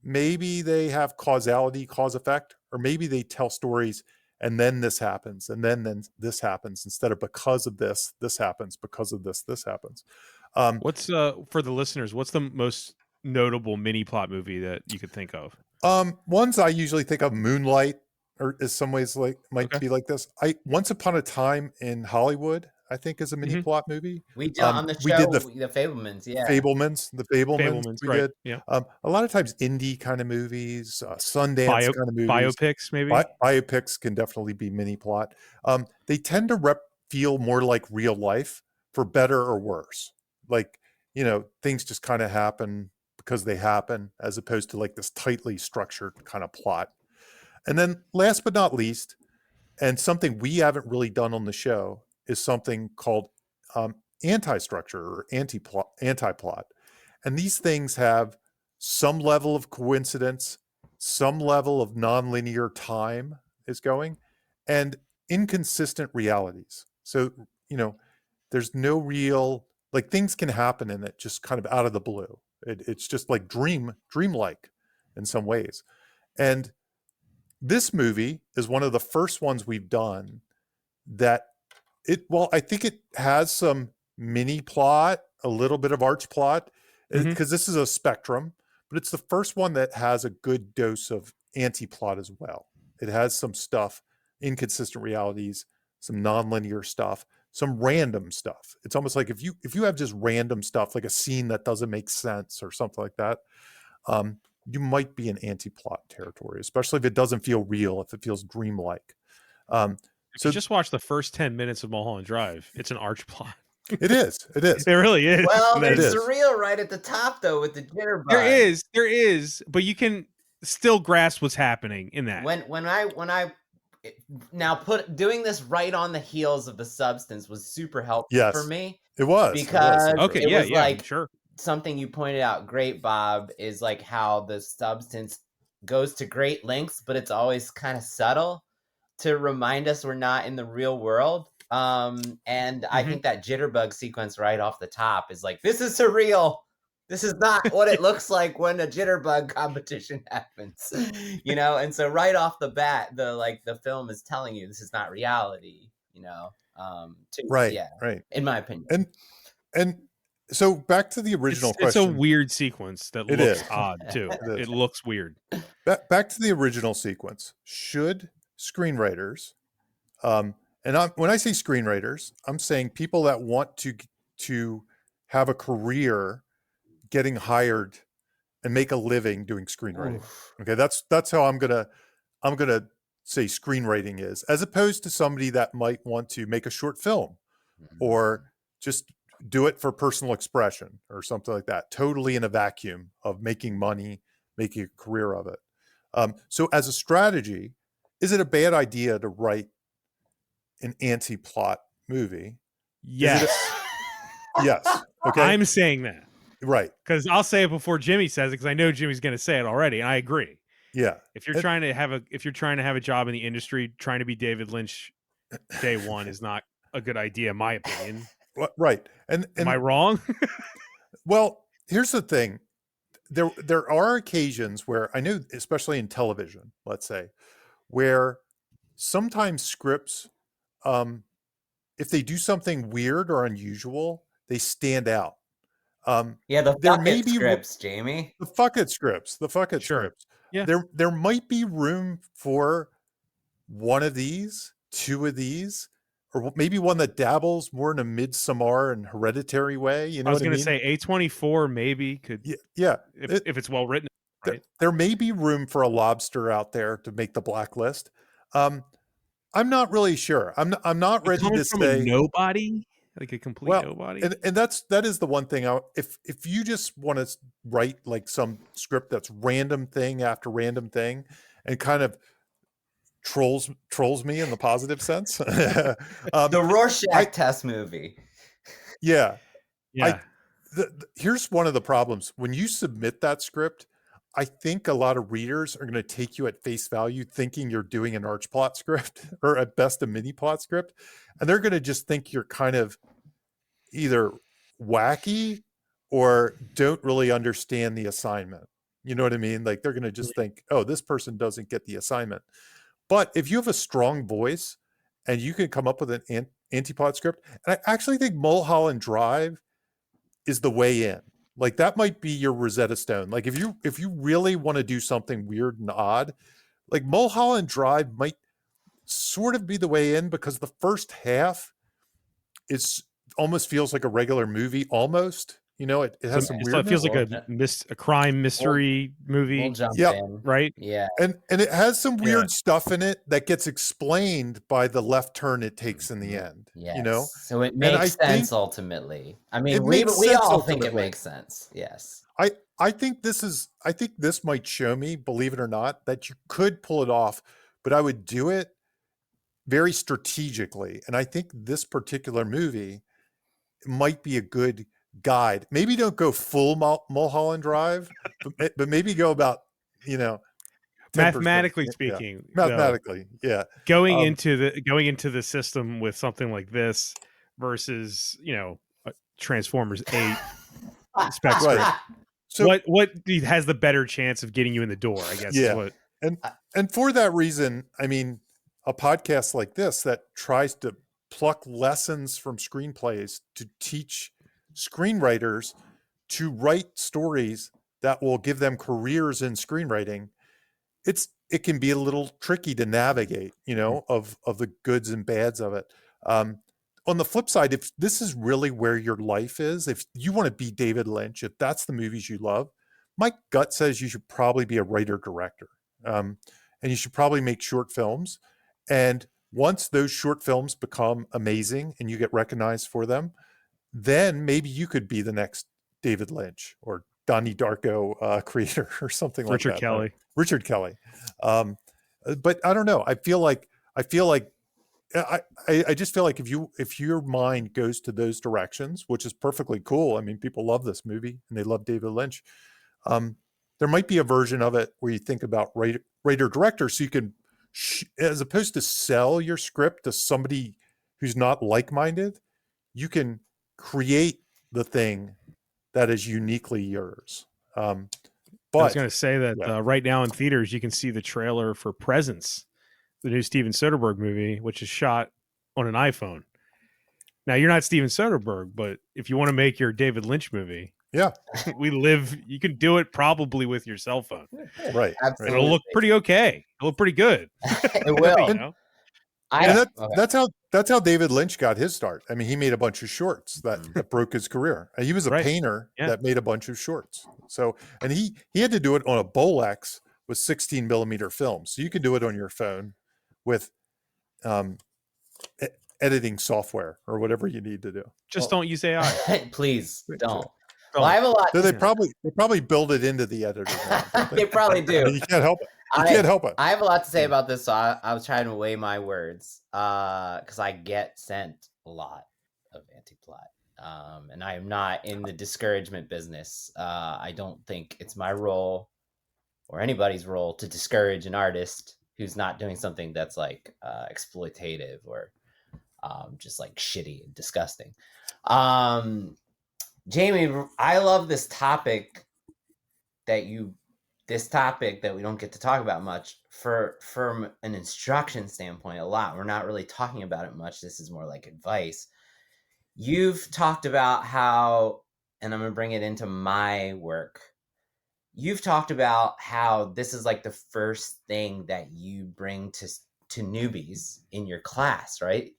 Maybe they have causality, cause effect, or maybe they tell stories and then this happens, and then this happens instead of because of this happens, because of this happens. What's for the listeners? What's the most notable mini plot movie that you could think of? Ones I usually think of, Moonlight, or in some ways might be like this. Once Upon a Time in Hollywood, I think, is a mini Mhm. plot movie. We did on the We show, did the Fablemans, yeah. The Fablemans Fablemans, we right? did. Yeah. A lot of times indie kind of movies, Sundance kind of movies. Biopics, maybe. Biopics can definitely be mini plot. They tend to feel more like real life, for better or worse. Like, things just kind of happen because they happen, as opposed to like this tightly structured kind of plot. And then last but not least, and something we haven't really done on the show, is something called anti-structure or anti-plot. And these things have some level of coincidence, some level of nonlinear time is going, and inconsistent realities. So, there's no real, like, things can happen in it just kind of out of the blue. It's just like dreamlike in some ways. And this movie is one of the first ones we've done that I think it has some mini plot, a little bit of arch plot, Mhm. because this is a spectrum, but it's the first one that has a good dose of anti-plot as well. It has some stuff, inconsistent realities, some nonlinear stuff, some random stuff. It's almost like if you have just random stuff, like a scene that doesn't make sense or something like that, you might be in anti-plot territory, especially if it doesn't feel real, if it feels dreamlike. If you just watch the first 10 minutes of Mulholland Drive, it's an arch plot. It is. It really is. Well, And there's is. surreal right at the top though with the jitterbug. there is, but you can still grasp what's happening in that. When I now doing this right on the heels of the Substance was super helpful for me. It was. Because Okay, it yeah, was yeah, like sure. something you pointed out great, Bob, is like how the Substance goes to great lengths, but it's always kind of subtle to remind us we're not in the real world. And I think that jitterbug sequence right off the top is like, this is surreal. This is not what it looks like when a jitterbug competition happens, And so right off the bat, the film is telling you this is not reality, Right. Yeah, right. in my opinion. And so back to the original question. It's a weird sequence that looks odd too. It looks weird. Back to the original sequence. Should screenwriters, when I say screenwriters, I'm saying people that want to have a career getting hired and make a living doing screenwriting. Oof. Okay, that's how I'm gonna say screenwriting is, as opposed to somebody that might want to make a short film or just do it for personal expression or something like that, totally in a vacuum of making money, making a career of it. So as a strategy, is it a bad idea to write an anti-plot movie? Yes. Yes. Okay. I'm saying that. Right. Because I'll say it before Jimmy says it, because I know Jimmy's going to say it already, and I agree. Yeah. If you're trying to have a job in the industry, trying to be David Lynch day one is not a good idea, in my opinion. Right. And am I wrong? Well, here's the thing. There are occasions where I know, especially in television, let's say, where sometimes scripts, if they do something weird or unusual, they stand out. Yeah, the fuck scripts, Jamie. The fuck it scripts. Scripts. Yeah. There might be room for one of these, two of these, or maybe one that dabbles more in a Midsommar and Hereditary way. You know, I was going to say A24 maybe could. Yeah. If it's well written. Right? There may be room for a Lobster out there to make the blacklist. I'm not really sure. I'm not ready to say a nobody, like a complete nobody. And that is the one thing. If you just want to write like some script that's random thing after random thing, and kind of trolls me in the positive sense, the Rorschach test movie. Yeah. Yeah. Here's one of the problems when you submit that script. I think a lot of readers are going to take you at face value thinking you're doing an arch plot script or at best a mini plot script. And they're going to just think you're kind of either wacky or don't really understand the assignment. You know what I mean? Like they're going to just think, oh, this person doesn't get the assignment. But if you have a strong voice and you can come up with an anti-plot script, and I actually think Mulholland Drive is the way in. Like that might be your Rosetta Stone. Like if you really want to do something weird and odd, like Mulholland Drive might sort of be the way in, because the first half it's almost feels like a regular movie almost. You know, it has some So it feels weirdness. like a crime mystery movie. We'll jump Yep. in. Right? Yeah. And it has some weird stuff in it that gets explained by the left turn it takes in the end. Yes. You know? So it And I makes sense think ultimately. I mean, it we makes we sense all think it ultimately. makes sense. Yes. I think this might show me, believe it or not, that you could pull it off, but I would do it very strategically. And I think this particular movie might be a good guide. Maybe don't go full Mulholland Drive, but maybe go about, 10%. Mathematically Yeah. speaking, Mathematically, yeah. going into the system with something like this versus Transformers 8 spec script. Right. So what has the better chance of getting you in the door, I guess. Yeah. Is what and for that reason, I mean, a podcast like this that tries to pluck lessons from screenplays to teach screenwriters to write stories that will give them careers in screenwriting, it can be a little tricky to navigate, of the goods and bads of it. On the flip side, if this is really where your life is, if you want to be David Lynch, if that's the movies you love, my gut says you should probably be a writer director, and you should probably make short films. And once those short films become amazing and you get recognized for them, then maybe you could be the next David Lynch or Donnie Darko creator or something like that. Richard Kelly. But I don't know. I just feel like if your mind goes to those directions, which is perfectly cool. I mean, people love this movie and they love David Lynch. There might be a version of it where you think about writer director, so you can, as opposed to sell your script to somebody who's not like-minded, you can create the thing that is uniquely yours. But I was going to say that right now in theaters, you can see the trailer for Presence, the new Steven Soderbergh movie, which is shot on an iPhone. Now, you're not Steven Soderbergh, but if you want to make your David Lynch movie, you can do it probably with your cell phone. Right. Absolutely. It'll look pretty okay. It'll look pretty good. It will. That's how David Lynch got his start. I mean, he made a bunch of shorts that broke his career. And he was a painter that made a bunch of shorts. So, and he had to do it on a Bolex with 16 millimeter film. So you can do it on your phone with editing software or whatever you need to do. Just don't use AI. Please don't. Well, I have a lot. So they probably build it into the editor. Now, they probably do. I mean, you can't help it. You can't help it. I have a lot to say about this, so I was trying to weigh my words because I get sent a lot of anti-plot, and I am not in the discouragement business. I don't think it's my role or anybody's role to discourage an artist who's not doing something that's like exploitative or just like shitty and disgusting. Jamie, I love this topic that we don't get to talk about much from an instruction standpoint a lot. We're not really talking about it much. This is more like advice. You've talked about how, and I'm going to bring it into my work. You've talked about how this is like the first thing that you bring to newbies in your class, right,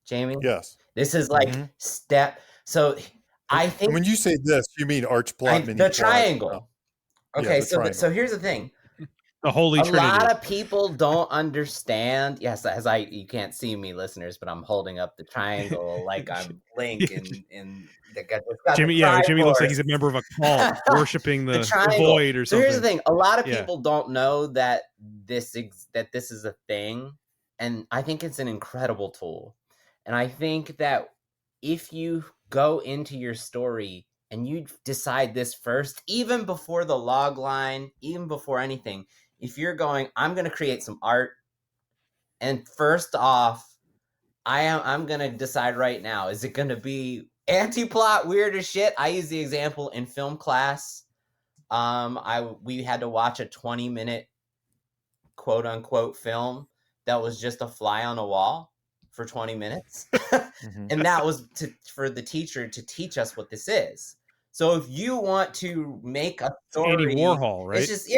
Jamie? Yes. This is like step. So I think when you say this, you mean arch plot, the triangle. Okay, triangle. So here's the thing. The Holy Trinity. A lot of people don't understand. Yes, you can't see me, listeners, but I'm holding up the triangle like I'm Link in Jimmy. Jimmy looks like he's a member of a cult worshiping the void or something. So here's the thing: a lot of people don't know that this is a thing, and I think it's an incredible tool. And I think that if you go into your story and you decide this first, even before the log line, even before anything, if you're going, I'm going to create some art, and first off, I'm going to decide right now, is it going to be anti-plot, weird as shit? I use the example in film class. We had to watch a 20-minute quote unquote film that was just a fly on a wall for 20 minutes. And that was for the teacher to teach us what this is. So if you want to make a story, Andy Warhol, right? It's just,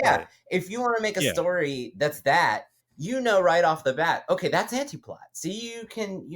if you want to make a story that's you know right off the bat, okay, that's anti-plot. See, you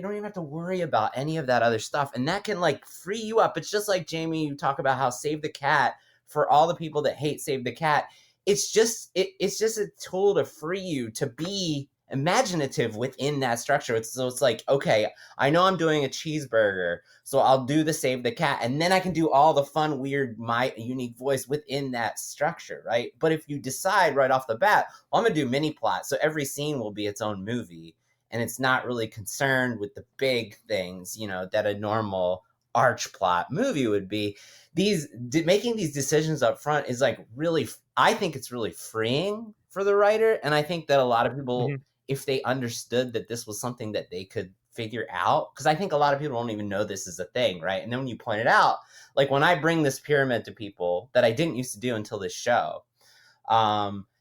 don't even have to worry about any of that other stuff, and that can like free you up. It's just like, Jamie, you talk about how Save the Cat, for all the people that hate Save the Cat, it's just a tool to free you to be imaginative within that structure. So it's like, okay, I know I'm doing a cheeseburger, so I'll do the Save the Cat, and then I can do all the fun, weird, my unique voice within that structure, right? But if you decide right off the bat, well, I'm gonna do mini plot, so every scene will be its own movie, and it's not really concerned with the big things, that a normal arch plot movie would be. Making these decisions up front is like really, I think it's really freeing for the writer, and I think that a lot of people, if they understood that this was something that they could figure out, because I think a lot of people don't even know this is a thing, right? And then when you point it out, like when I bring this pyramid to people that I didn't used to do until this show,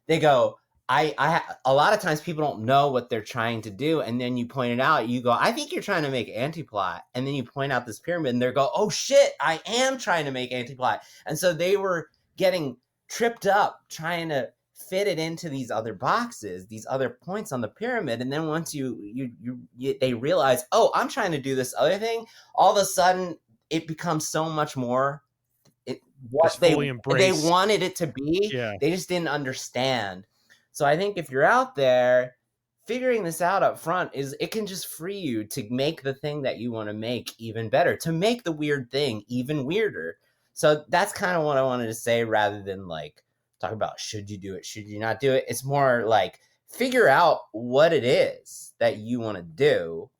they go, a lot of times people don't know what they're trying to do, and then you point it out, you go, I think you're trying to make anti-plot, and then you point out this pyramid, and they go, oh shit, I am trying to make anti-plot. And so they were getting tripped up trying to fit it into these other boxes, these other points on the pyramid, and then once they realize, oh, I'm trying to do this other thing, all of a sudden it becomes so much more what they wanted it to be. They just didn't understand. So I think if you're out there, figuring this out up front it can just free you to make the thing that you want to make even better, to make the weird thing even weirder. So that's kind of what I wanted to say, rather than like talk about should you do it, should you not do it. It's more like figure out what it is that you want to do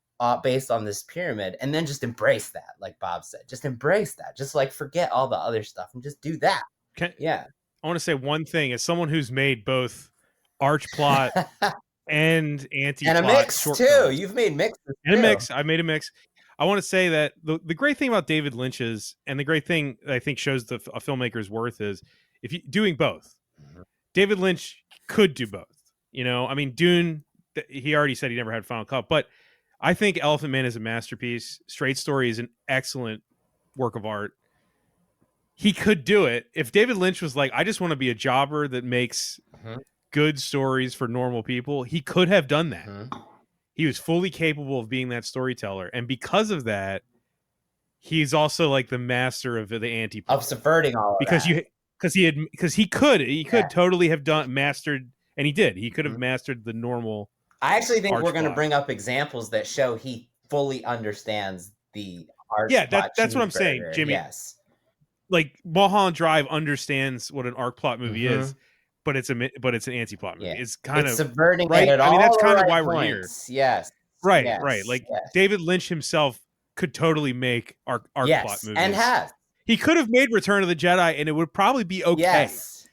based on this pyramid, and then just embrace that, like Bob said. Just embrace that. Just like forget all the other stuff and just do that. I want to say one thing. As someone who's made both arch plot and anti-plot, and a mix too. Films. You've made mixes and a mix. I made a mix. I want to say that the great thing about David Lynch's, and the great thing I think shows a filmmaker's worth, is if you doing both. David Lynch could do both. I mean, Dune, he already said he never had Final Cut, but I think Elephant Man is a masterpiece. Straight Story is an excellent work of art. He could do it. If David Lynch was like, I just want to be a jobber that makes good stories for normal people, he could have done that. He was fully capable of being that storyteller. And because of that, he's also like the master of the anti-plot. Of subverting all of that. Because he could totally have mastered, and he did. He could have mastered the normal. I actually think we're going to bring up examples that show he fully understands the art. Yeah, that's what I'm saying, Jimmy. Yes, like Mulholland Drive understands what an arc plot movie is, but it's an anti-plot movie. It's kind of subverting right. It at I mean, that's all kind of right why points. we're here. Yes, right. Like David Lynch himself could totally make arc plot movies, and has. He could have made Return of the Jedi, and it would probably be okay. Yes.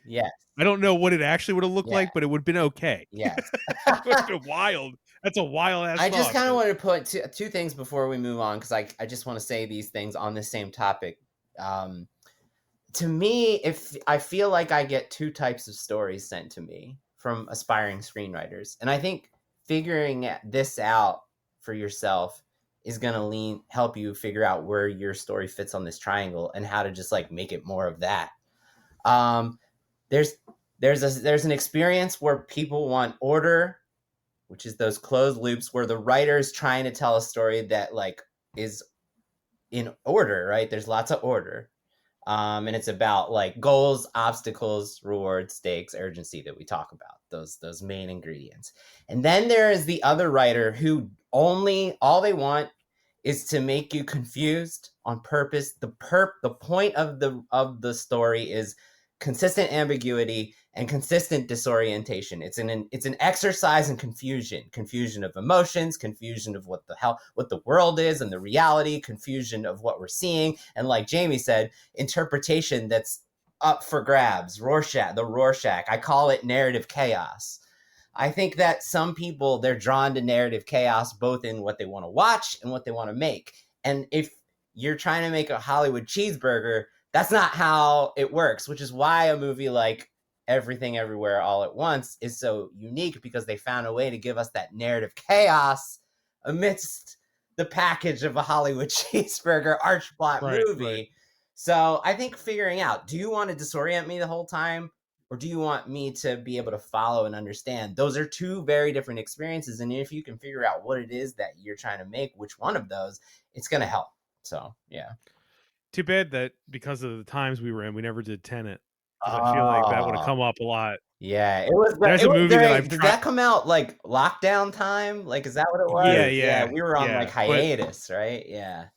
I don't know what it actually would have looked like, but it would have been okay. Yes. That's wild. That's a wild ass. I just kind of wanted to put two things before we move on, because I just want to say these things on the same topic. To me, if I feel like I get two types of stories sent to me from aspiring screenwriters, and I think figuring this out for yourself is going to help you figure out where your story fits on this triangle and how to just like make it more of that. There's an experience where people want order, which is those closed loops where the writer is trying to tell a story that like is in order, right? There's lots of order. And it's about like goals, obstacles, rewards, stakes, urgency that we talk about, those main ingredients. And then there is the other writer who all they want is to make you confused on purpose. The point of the story is consistent ambiguity and consistent disorientation. It's an exercise in confusion of emotions, confusion of what the world is and the reality, confusion of what we're seeing, and like Jamie said, interpretation that's up for grabs. The Rorschach. I call it narrative chaos. I think that some people, they're drawn to narrative chaos both in what they want to watch and what they want to make. And if you're trying to make a Hollywood cheeseburger, that's not how it works, which is why a movie like Everything Everywhere All at Once is so unique, because they found a way to give us that narrative chaos amidst the package of a Hollywood cheeseburger arch plot movie. Right. So I think figuring out, do you want to disorient me the whole time, or do you want me to be able to follow and understand? Those are two very different experiences. And if you can figure out what it is that you're trying to make, which one of those, it's going to help. So, yeah. Too bad that because of the times we were in, we never did Tenet. Because I feel like that would have come up a lot. Yeah, it was. There's a movie that I've Did tried. that come out like lockdown time? Like, is that what it was? Yeah. We were on like but hiatus, right? Yeah.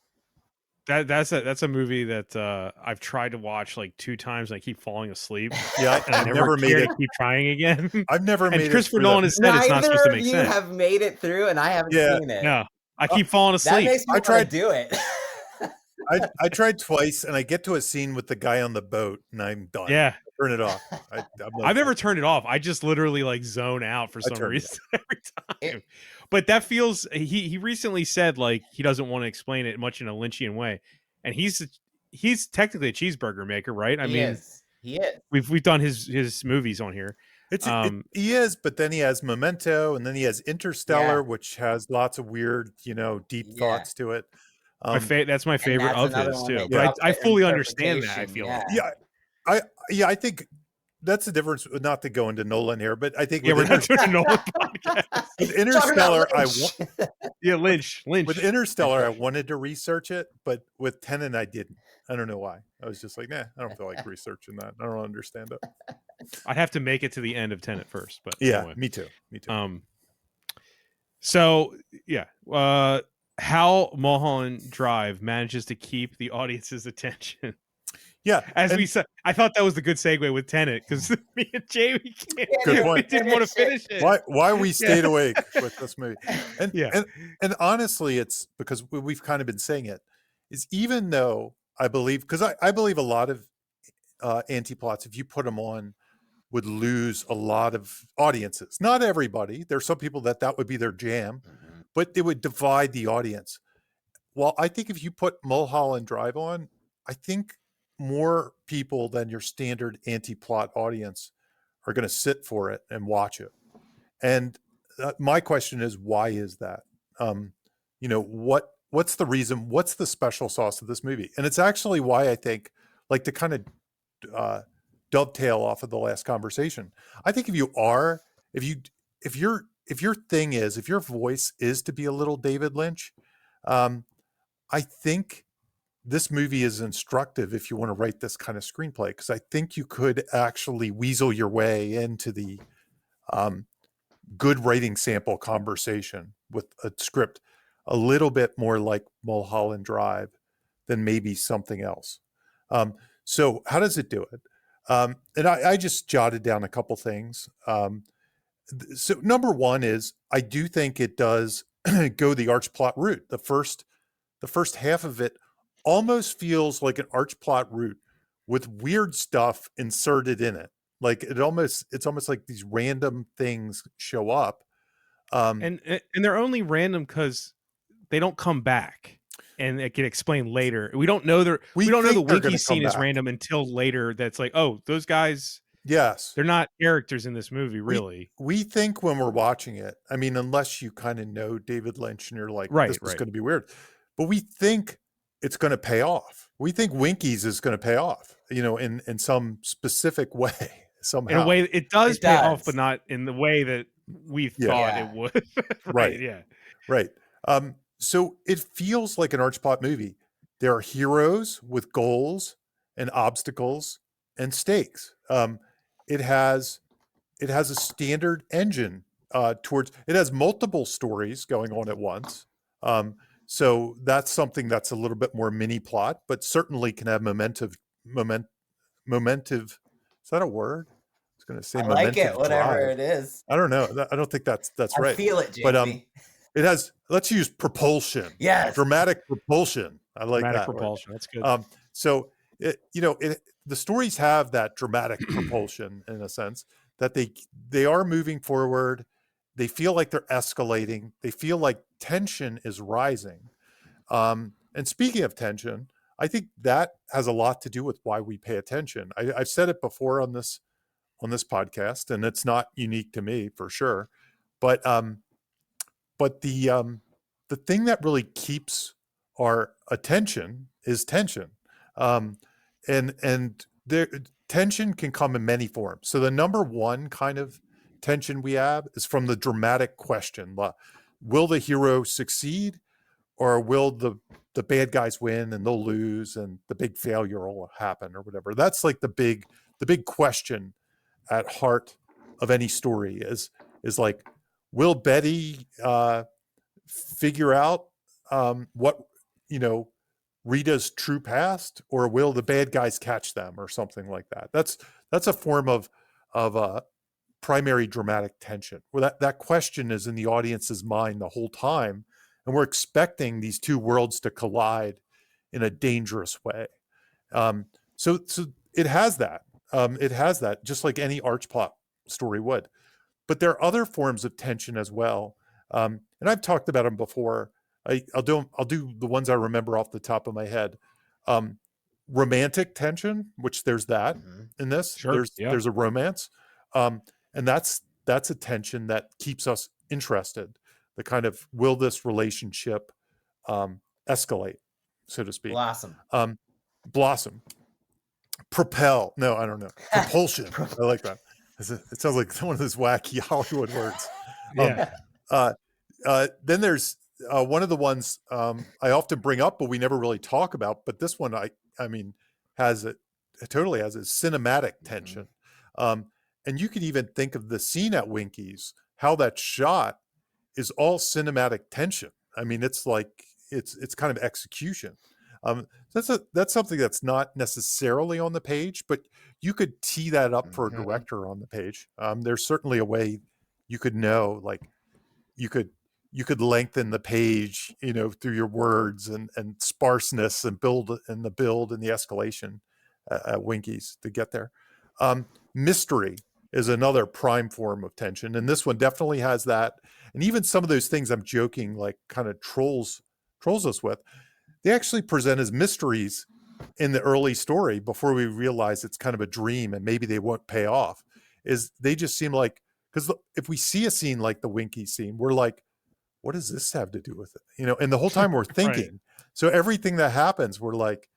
that's a movie that I've tried to watch like 2 times and I keep falling asleep. Yeah, And I I've never never made care it. to keep trying again. I've never And made Christopher it. Nolan has said it's not supposed to make Neither of sense. you have made it through, and I haven't seen it. No, I keep falling That asleep. makes me want to do it. I tried twice, and I get to a scene with the guy on the boat, and I'm done. Yeah. Turn it off. I'm like, I've never turned it off. I just literally like zone out for some turn it reason every time. But that feels he recently said like he doesn't want to explain it much in a Lynchian way. And he's technically a cheeseburger maker, right? I mean, he is. We've done his movies on here. He is, but then he has Memento, and then he has Interstellar, which has lots of weird, deep thoughts to it. That's my favorite of his too. Yeah. But I fully understand that. I feel I think that's the difference. Not to go into Nolan here, but I think we're not doing a Nolan podcast. With Interstellar, Lynch. With Interstellar, I wanted to research it, but with Tenet, I didn't. I don't know why. I was just like, nah, I don't feel like researching that. I don't understand it. I'd have to make it to the end of Tenet first, but yeah, anyway. me too. So yeah, how Mulholland Drive manages to keep the audience's attention. Yeah, as we said, I thought that was the good segue with Tenet because me and Jamie we didn't want to finish it. Why we stayed awake with this movie, and honestly, it's because we've kind of been saying it. Is even though I believe, because I believe a lot of anti-plots, if you put them on, would lose a lot of audiences. Not everybody. There's some people that would be their jam, but it would divide the audience. Well, I think if you put Mulholland Drive on, I think more people than your standard anti-plot audience are going to sit for it and watch it. And my question is, why is that? What's the reason? What's the special sauce of this movie? And it's actually why I think, like, to kind of dovetail off of the last conversation, I think if your voice is to be a little David Lynch, I think this movie is instructive if you want to write this kind of screenplay, because I think you could actually weasel your way into the good writing sample conversation with a script a little bit more like Mulholland Drive than maybe something else. So how does it do it? And I just jotted down a couple things. So number one is, I do think it does go the arch plot route. The first half of it almost feels like an arch plot route with weird stuff inserted in it. Like it's almost like these random things show up. And they're only random because they don't come back, and it get explained later. We don't know the Winkies scene is random until later. That's like, oh, those guys. Yes, they're not characters in this movie, really. We think when we're watching it, I mean, unless you kind of know David Lynch and you're like, this is going to be weird, but we think it's going to pay off. We think Winkies is going to pay off, in some specific way, somehow. In a way, it does pay off, but not in the way that we thought it would. Right. Yeah. Right. So it feels like an arch plot movie. There are heroes with goals and obstacles and stakes. It has a standard engine it has multiple stories going on at once. So that's something that's a little bit more mini plot, but certainly can have momentive. Is that a word? I was going to say I like it, whatever drive. it is. I don't know. I don't think that's right. I feel it, JP. But it has, let's use propulsion. Yes. Dramatic propulsion. I like dramatic that propulsion. word. That's good. So the stories have that dramatic propulsion in a sense that they are moving forward. They feel like they're escalating. They feel like tension is rising. And speaking of tension, I think that has a lot to do with why we pay attention. I've said it before on this podcast, and it's not unique to me for sure. But the thing that really keeps our attention is tension. And tension can come in many forms. So the number one kind of tension we have is from the dramatic question: will the hero succeed, or will the bad guys win and they'll lose and the big failure will happen, or whatever? That's like the big question at heart of any story is like, will Betty figure out what, Rita's true past, or will the bad guys catch them, or something like that? That's a form of primary dramatic tension, where that question is in the audience's mind the whole time, and we're expecting these two worlds to collide in a dangerous way. So it has that. It has that, just like any arch plot story would. But there are other forms of tension as well, and I've talked about them before. I'll do the ones I remember off the top of my head. Romantic tension, which there's that in this. Sure, there's a romance, and that's a tension that keeps us interested. The kind of, will this relationship escalate, so to speak? Blossom. Propel. No, I don't know. Propulsion. I like that. It sounds like one of those wacky Hollywood words. Then there's one of the ones I often bring up, but we never really talk about. But this one, I mean, it totally has a cinematic tension. And you could even think of the scene at Winkies, how that's shot is all cinematic tension. I mean, it's like it's kind of execution. That's something that's not necessarily on the page, but you could tee that up for a director on the page. There's certainly a way you could know, like you could lengthen the page, through your words and sparseness and the build and the escalation at Winkies to get there. Mystery is another prime form of tension, and this one definitely has that. And even some of those things I'm joking, like, kind of trolls us with, they actually present as mysteries in the early story before we realize it's kind of a dream and maybe they won't pay off. They just seem like, because if we see a scene like the Winkies scene, we're like, what does this have to do with it? And the whole time we're thinking. Right. So everything that happens, we're like,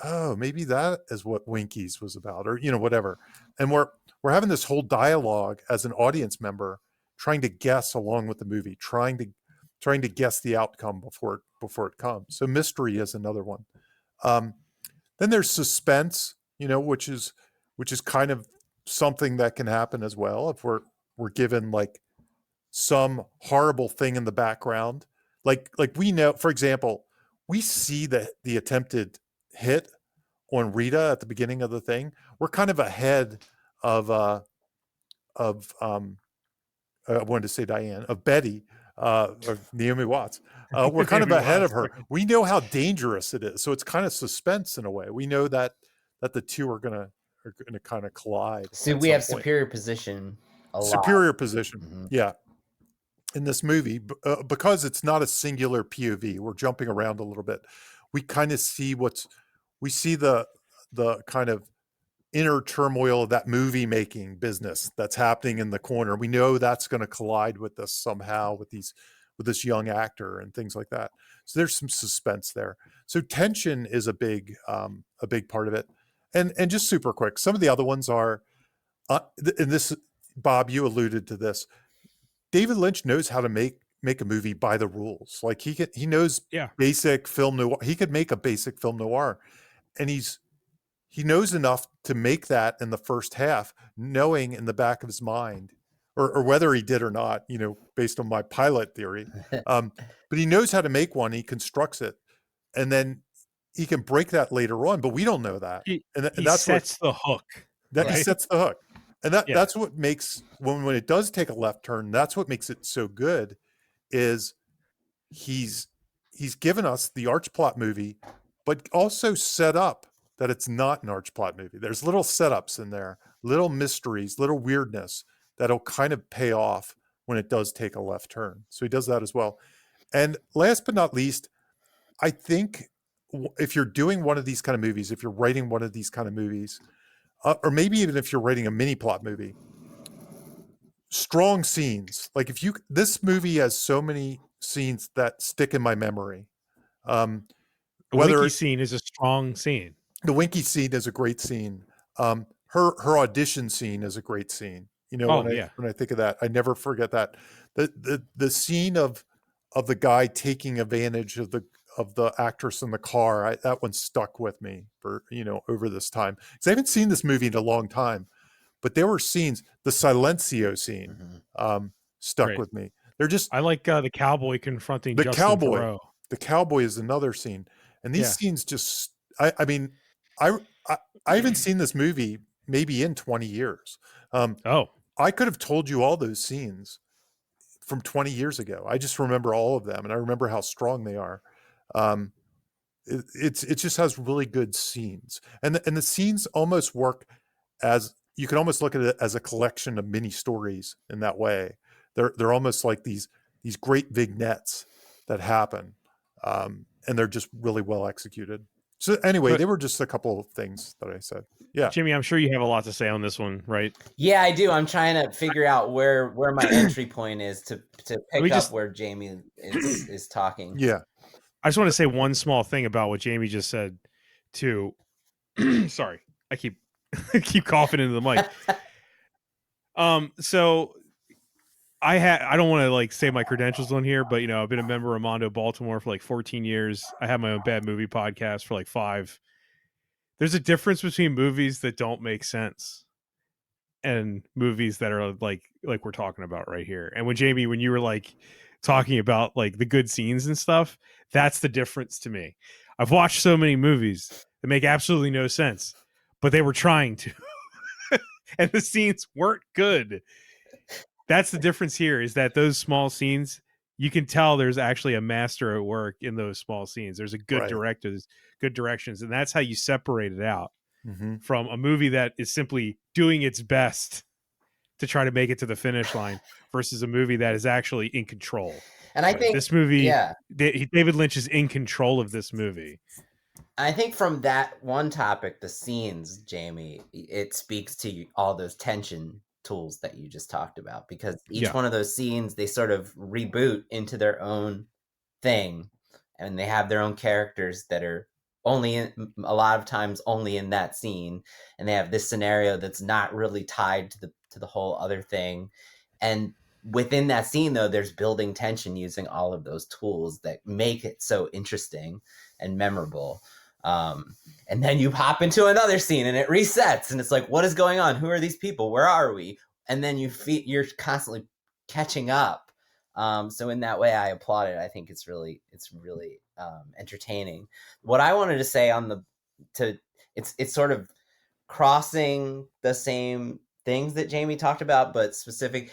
oh, maybe that is what Winkies was about, or whatever. And we're having this whole dialogue as an audience member, trying to guess along with the movie, trying to guess the outcome before it comes. So mystery is another one. Then there's suspense, which is kind of something that can happen as well if we're given like some horrible thing in the background. Like we know, for example, we see the attempted hit on Rita at the beginning of the thing. We're kind of ahead of I wanted to say Diane, of Betty, or Naomi Watts. We're kind of ahead of her. We know how dangerous it is. So it's kind of suspense in a way. We know that the two are gonna kind of collide. So we have superior position. Superior position. Yeah. In this movie, because it's not a singular POV, we're jumping around a little bit. We kind of see the kind of inner turmoil of that movie making business that's happening in the corner. We know that's going to collide with us somehow with this young actor and things like that. So there's some suspense there. So tension is a big part of it. And just super quick, some of the other ones are, and this, Bob, you alluded to this. David Lynch knows how to make a movie by the rules. Like he knows basic film noir. He could make a basic film noir, and he knows enough to make that in the first half, knowing in the back of his mind, or whether he did or not, based on my pilot theory. But he knows how to make one. He constructs it, and then he can break that later on. But we don't know that. He sets the hook. He sets the hook. And that's what makes, when it does take a left turn, that's what makes it so good, is he's given us the arch plot movie, but also set up that it's not an arch plot movie. There's little setups in there, little mysteries, little weirdness that'll kind of pay off when it does take a left turn. So he does that as well. And last but not least, I think if you're doing one of these kind of movies, if you're writing one of these kind of movies, or maybe even if you're writing a mini plot movie, strong scenes. Like this movie has so many scenes that stick in my memory. The Winky scene is a strong scene. The Winky scene is a great scene. her audition scene is a great scene. You know, Oh yeah, when I think of that, I never forget that. The scene of the guy taking advantage of the actress in the car, that one stuck with me for, you know, over this time. Because I haven't seen this movie in a long time, but there were scenes, the Silencio scene, stuck right. with me. They're just I like the cowboy confronting the Justin cowboy. Theroux. The cowboy is another scene, and these Yeah. scenes just. I mean, I, I I haven't seen this movie maybe in 20 years. Oh, I could have told you all those scenes from 20 years ago. I just remember all of them, and I remember how strong they are. Um, it just has really good scenes, and the scenes almost work as, you can almost look at it as a collection of mini stories in that way. They're almost like these great vignettes that happen, and they're just really well executed. So anyway, but they were just a couple of things that I said. Yeah. Jimmy, I'm sure you have a lot to say on this one, right? Yeah, I do. I'm trying to figure out where my entry point is to Let me pick up just where Jamie is talking. Yeah. I just want to say one small thing about what Jamie just said too. Sorry, I keep keep coughing into the mic. So I don't want to like say my credentials on here, but you know, I've been a member of Mondo Baltimore for like 14 years. I have my own bad movie podcast for like 5. There's a difference between movies that don't make sense and movies that are like we're talking about right here. And when Jamie, when you were like talking about like the good scenes and stuff, that's the difference to me. I've watched so many movies that make absolutely no sense, but they were trying to. And the scenes weren't good. That's the difference here, is that those small scenes, you can tell there's actually a master at work in those small scenes. There's a good Right. director, there's good directions, and that's how you separate it out Mm-hmm. from a movie that is simply doing its best to try to make it to the finish line versus a movie that is actually in control. And I think this movie, yeah, David Lynch is in control of this movie. I think from that one topic, the scenes, Jamie, it speaks to all those tension tools that you just talked about, because each one of those scenes, they sort of reboot into their own thing, and they have their own characters that are only in, a lot of times only in that scene, and they have this scenario that's not really tied to the whole other thing. And within that scene, though, there's building tension using all of those tools that make it so interesting and memorable. And then you hop into another scene and it resets, and it's like, what is going on? Who are these people? Where are we? And then you're constantly catching up. So in that way, I applaud it. I think it's really entertaining. What I wanted to say it's sort of crossing the same things that Jamie talked about, but specific.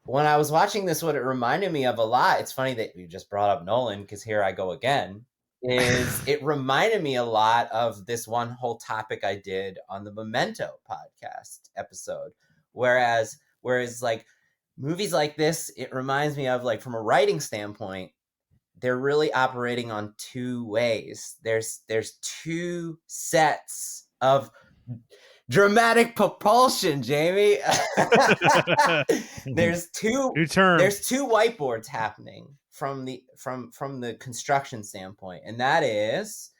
When I was watching this, what it reminded me of a lot, it's funny that you just brought up Nolan, because here I go again, is it reminded me a lot of this one whole topic I did on the Memento podcast episode. Whereas like movies like this, it reminds me of, like, from a writing standpoint, they're really operating on two ways. There's two sets of dramatic propulsion, Jamie. There's two whiteboards happening from the construction standpoint, and that is,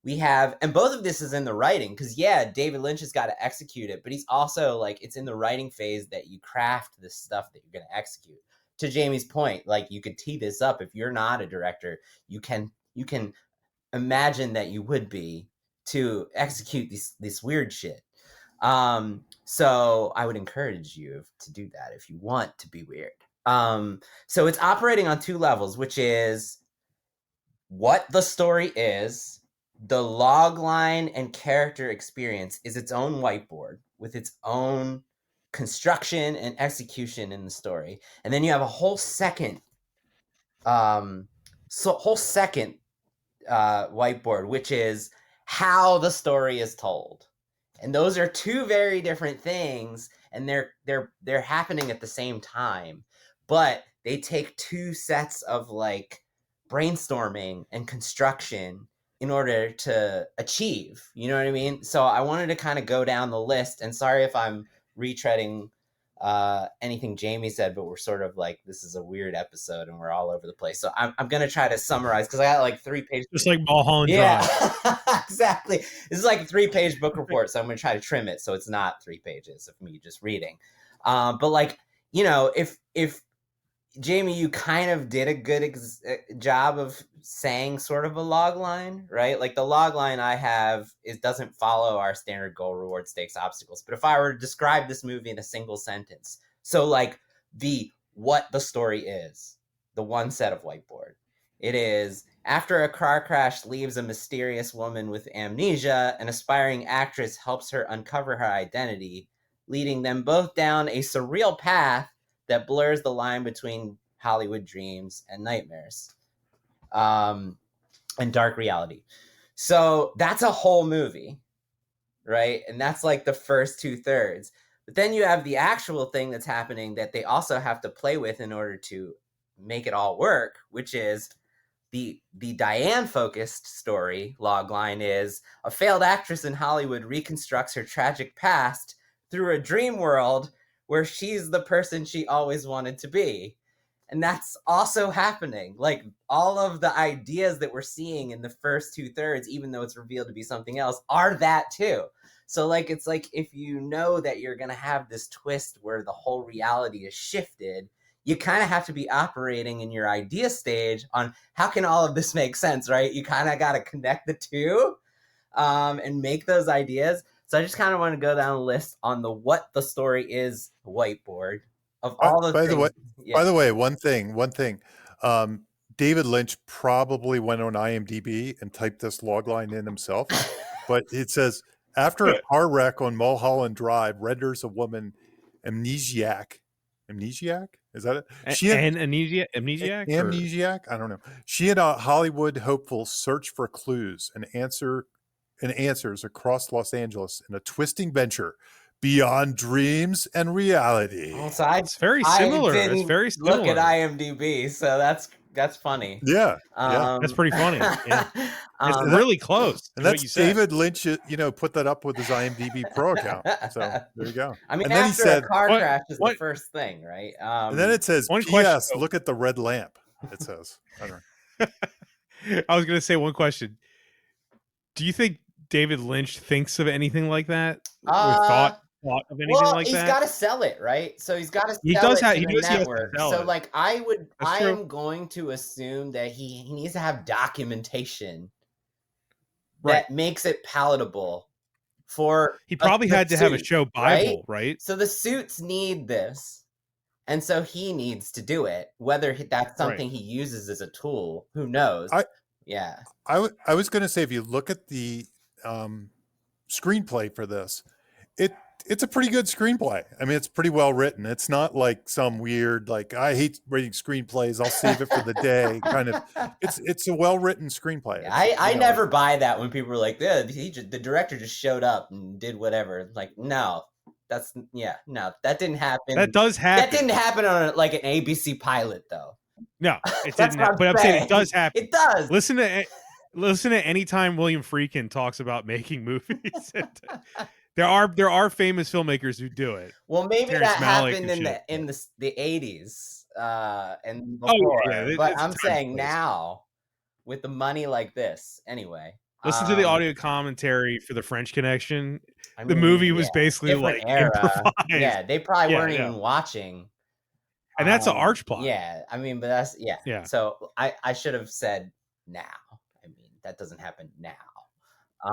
we have, and both of this is in the writing, because David Lynch has got to execute it, but he's also, like, it's in the writing phase that you craft this stuff that you're going to execute. To Jamie's point, like, you could tee this up. If you're not a director, you can imagine that you would be, to execute this weird shit. So I would encourage you to do that if you want to be weird. So it's operating on two levels, which is what the story is. The log line and character experience is its own whiteboard with its own construction and execution in the story. And then you have a whole second whiteboard, which is how the story is told. And those are two very different things, and they're happening at the same time, but they take two sets of, like, brainstorming and construction in order to achieve, you know what I mean? So I wanted to kind of go down the list, and sorry if I'm retreading anything Jamie said, but we're sort of like, this is a weird episode and we're all over the place. So I'm going to try to summarize because I got like 3 pages. Just like Mulholland Drive. Yeah, exactly. This is like a 3-page book report. So I'm going to try to trim it so it's not 3 pages of me just reading. But like, you know, if Jamie, you kind of did a good job of saying sort of a log line, right? Like the log line I have doesn't follow our standard goal, reward, stakes, obstacles. But if I were to describe this movie in a single sentence, so like what the story is, the one set of whiteboard, it is: after a car crash leaves a mysterious woman with amnesia, an aspiring actress helps her uncover her identity, leading them both down a surreal path that blurs the line between Hollywood dreams and nightmares, and dark reality. So that's a whole movie, right? And that's like the first 2/3. But then you have the actual thing that's happening that they also have to play with in order to make it all work, which is the Diane-focused story logline is: a failed actress in Hollywood reconstructs her tragic past through a dream world where she's the person she always wanted to be. And that's also happening. Like all of the ideas that we're seeing in the first 2/3, even though it's revealed to be something else, are that too. So like, it's like, if you know that you're going to have this twist where the whole reality is shifted, you kind of have to be operating in your idea stage on how can all of this make sense, right? You kind of got to connect the two and make those ideas. So I just kind of want to go down a list on the what the story is whiteboard of all the things. By the way, one thing. David Lynch probably went on IMDb and typed this logline in himself, but it says, after a car wreck on Mulholland Drive renders a woman amnesiac. Amnesiac? Is that it? Amnesiac? I don't know. She and a Hollywood hopeful search for clues and answers across Los Angeles in a twisting venture beyond dreams and reality. So it's very similar. It's very similar. Look at IMDb, so that's funny. Yeah, that's pretty funny. Yeah. It's really close. And that's David Lynch, put that up with his IMDb Pro account. So there you go. I mean, and then after a car crash is the first thing, right? And then it says, P.S. Look at the red lamp. It says. I don't know. I was going to say one question. Do you think David Lynch thinks of anything like that? Or thought of anything like that? He's got to sell it, right? So he's got to sell it to the network. So like, I am going to assume that he needs to have documentation that makes it palatable for. He probably had to have a show Bible, right? So the suits need this, and so he needs to do it. Whether that's something he uses as a tool, who knows? I was going to say, if you look at the screenplay for this, it's a pretty good screenplay. I mean, it's pretty well written. It's not like some weird, like, I hate reading screenplays, I'll save it for the day kind of. It's a well written screenplay. I never buy that when people are like, the director just showed up and did whatever. Like, no, that didn't happen. That does happen. That didn't happen on an ABC pilot, though. No, it didn't. But I'm saying it does happen. It does. Listen to any time William Friedkin talks about making movies. There are famous filmmakers who do it. Well, maybe Terrence that happened in the 80s and before. But I'm saying now, with the money like this, anyway. Listen to the audio commentary for The French Connection. I mean, the movie was basically like improvised. Yeah, they probably weren't even watching. And that's an arch plot. Yeah, I mean, but that's yeah. So I should have said now. I mean, that doesn't happen now.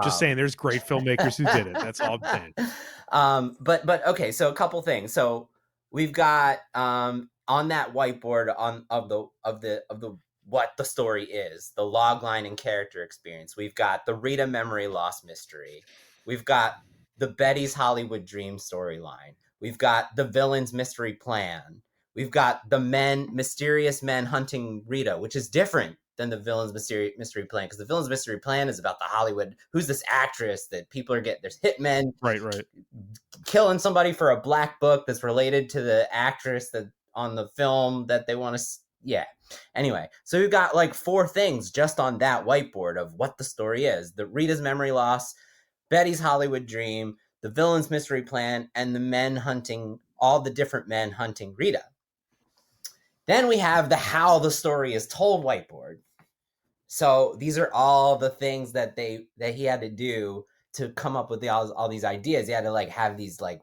Just saying, there's great filmmakers who did it. That's all I'm saying. But okay, so a couple things. So we've got on that whiteboard of the what the story is, the log line and character experience. We've got the Rita memory loss mystery. We've got the Betty's Hollywood dream storyline. We've got the villain's mystery plan. We've got the mysterious men hunting Rita, which is different than the villain's mystery plan, because the villain's mystery plan is about the Hollywood. Who's this actress that people are getting? There's hitmen, right, killing somebody for a black book that's related to the actress that on the film that they want to. Yeah. Anyway, so we've got like 4 things just on that whiteboard of what the story is: the Rita's memory loss, Betty's Hollywood dream, the villain's mystery plan, and the men hunting all the different men hunting Rita. Then we have the how the story is told whiteboard. So these are all the things that he had to do to come up with all these ideas. He had to like have these like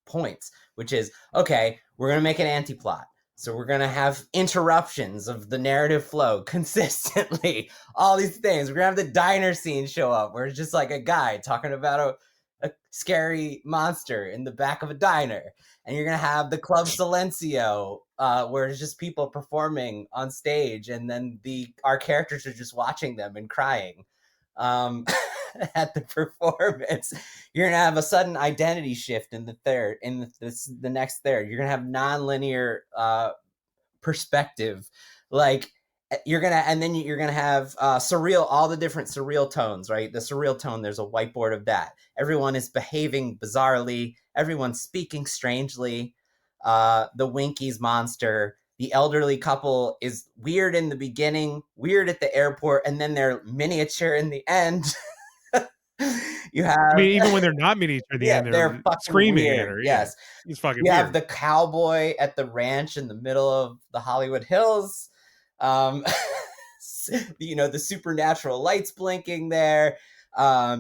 points, which is, okay, we're going to make an anti-plot. So we're going to have interruptions of the narrative flow consistently. All these things. We're going to have the diner scene show up where it's just like a guy talking about a scary monster in the back of a diner. And you're going to have the Club Silencio, where it's just people performing on stage. And then our characters are just watching them and crying at the performance. You're going to have a sudden identity shift in the third, in the next third. You're going to have nonlinear perspective. Like you're going to have surreal, all the different surreal tones, right? The surreal tone, there's a whiteboard of that. Everyone is behaving bizarrely. Everyone's speaking strangely. The Winkies monster. The elderly couple is weird in the beginning, weird at the airport, and then they're miniature in the end. You have, I mean, even when they're not miniature at the end, they're fucking screaming weird. at her. Yes. Yeah, he's fucking you weird. have the cowboy at the ranch in the middle of the Hollywood Hills. The supernatural lights blinking there.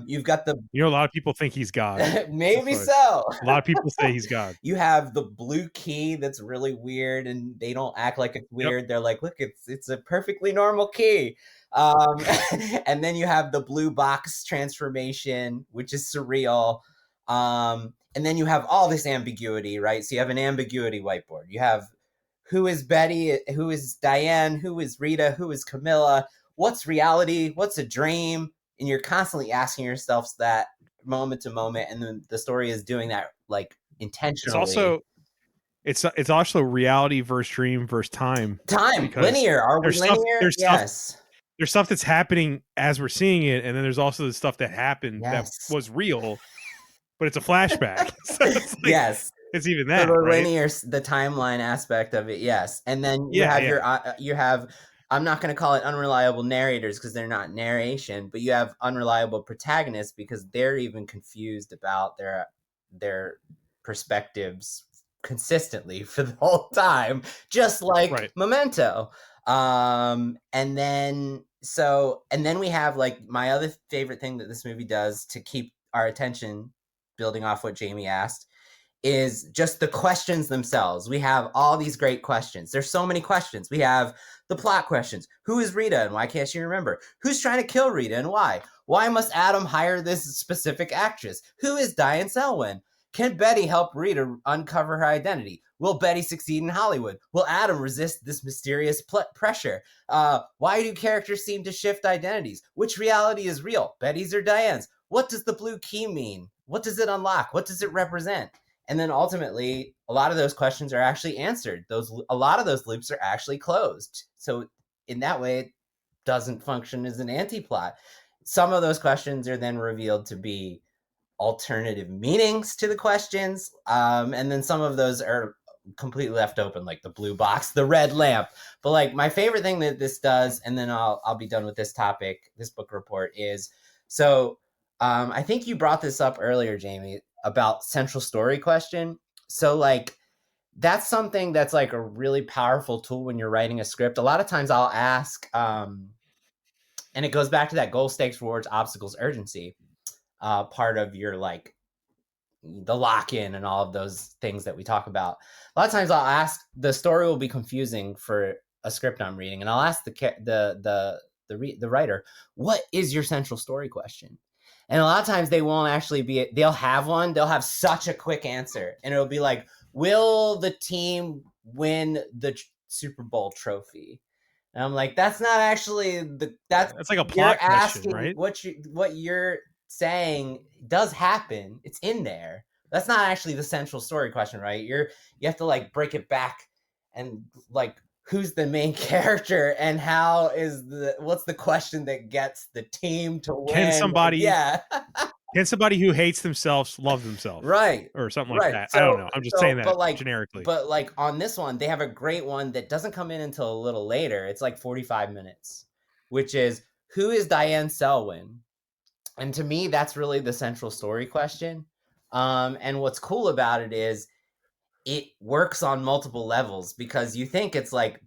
You've got the... a lot of people think he's God. Maybe so. A lot of people say he's God. You have the blue key that's really weird, and they don't act like it's weird. Yep. They're like, look, it's a perfectly normal key. And then you have the blue box transformation, which is surreal. And then you have all this ambiguity, right? So you have an ambiguity whiteboard. You have who is Betty, who is Diane, who is Rita, who is Camilla, what's reality, what's a dream? And you're constantly asking yourself that moment to moment, and then the story is doing that like intentionally. It's also reality versus dream versus time. Linear. Are we linear? Yes. There's stuff that's happening as we're seeing it, and then there's also the stuff that happened that was real, but it's a flashback. So it's like, yes, it's even that. So the right? linear, the timeline aspect of it, yes. And then you have I'm not going to call it unreliable narrators because they're not narration, but you have unreliable protagonists because they're even confused about their perspectives consistently for the whole time, just like Memento. And then we have like my other favorite thing that this movie does to keep our attention, building off what Jamie asked, is just the questions themselves. We have all these great questions. There's so many questions. We have the plot questions. Who is Rita and why can't she remember? Who's trying to kill Rita and why? Why must Adam hire this specific actress? Who is Diane Selwyn? Can Betty help Rita uncover her identity? Will Betty succeed in Hollywood? Will Adam resist this mysterious pressure? Why do characters seem to shift identities? Which reality is real? Betty's or Diane's? What does the blue key mean? What does it unlock? What does it represent? And then ultimately, a lot of those questions are actually answered. A lot of those loops are actually closed. So in that way, it doesn't function as an anti-plot. Some of those questions are then revealed to be alternative meanings to the questions. And then some of those are completely left open, like the blue box, the red lamp. But like my favorite thing that this does, and then I'll be done with this topic, this book report, is so I think you brought this up earlier, Jamie, about central story question. So like that's something that's like a really powerful tool when you're writing a script. A lot of times I'll ask, and it goes back to that goal, stakes, rewards, obstacles, urgency part of your like the lock-in and all of those things that we talk about. A lot of times I'll ask, the story will be confusing for a script I'm reading, and I'll ask the writer, what is your central story question? And a lot of times they won't actually they'll have one. They'll have such a quick answer. And it'll be like, will the team win the Super Bowl trophy? And I'm like, that's not actually that's like a plot question, right? What you're saying does happen. It's in there. That's not actually the central story question, right? You have to like break it back and like, who's the main character and what's the question that gets the team to win? Can somebody who hates themselves love themselves? Right. Or something like that. So, I don't know. I'm just saying that generically. But like on this one, they have a great one that doesn't come in until a little later. It's like 45 minutes, which is, who is Diane Selwyn? And to me, that's really the central story question. And what's cool about it is it works on multiple levels, because you think it's like,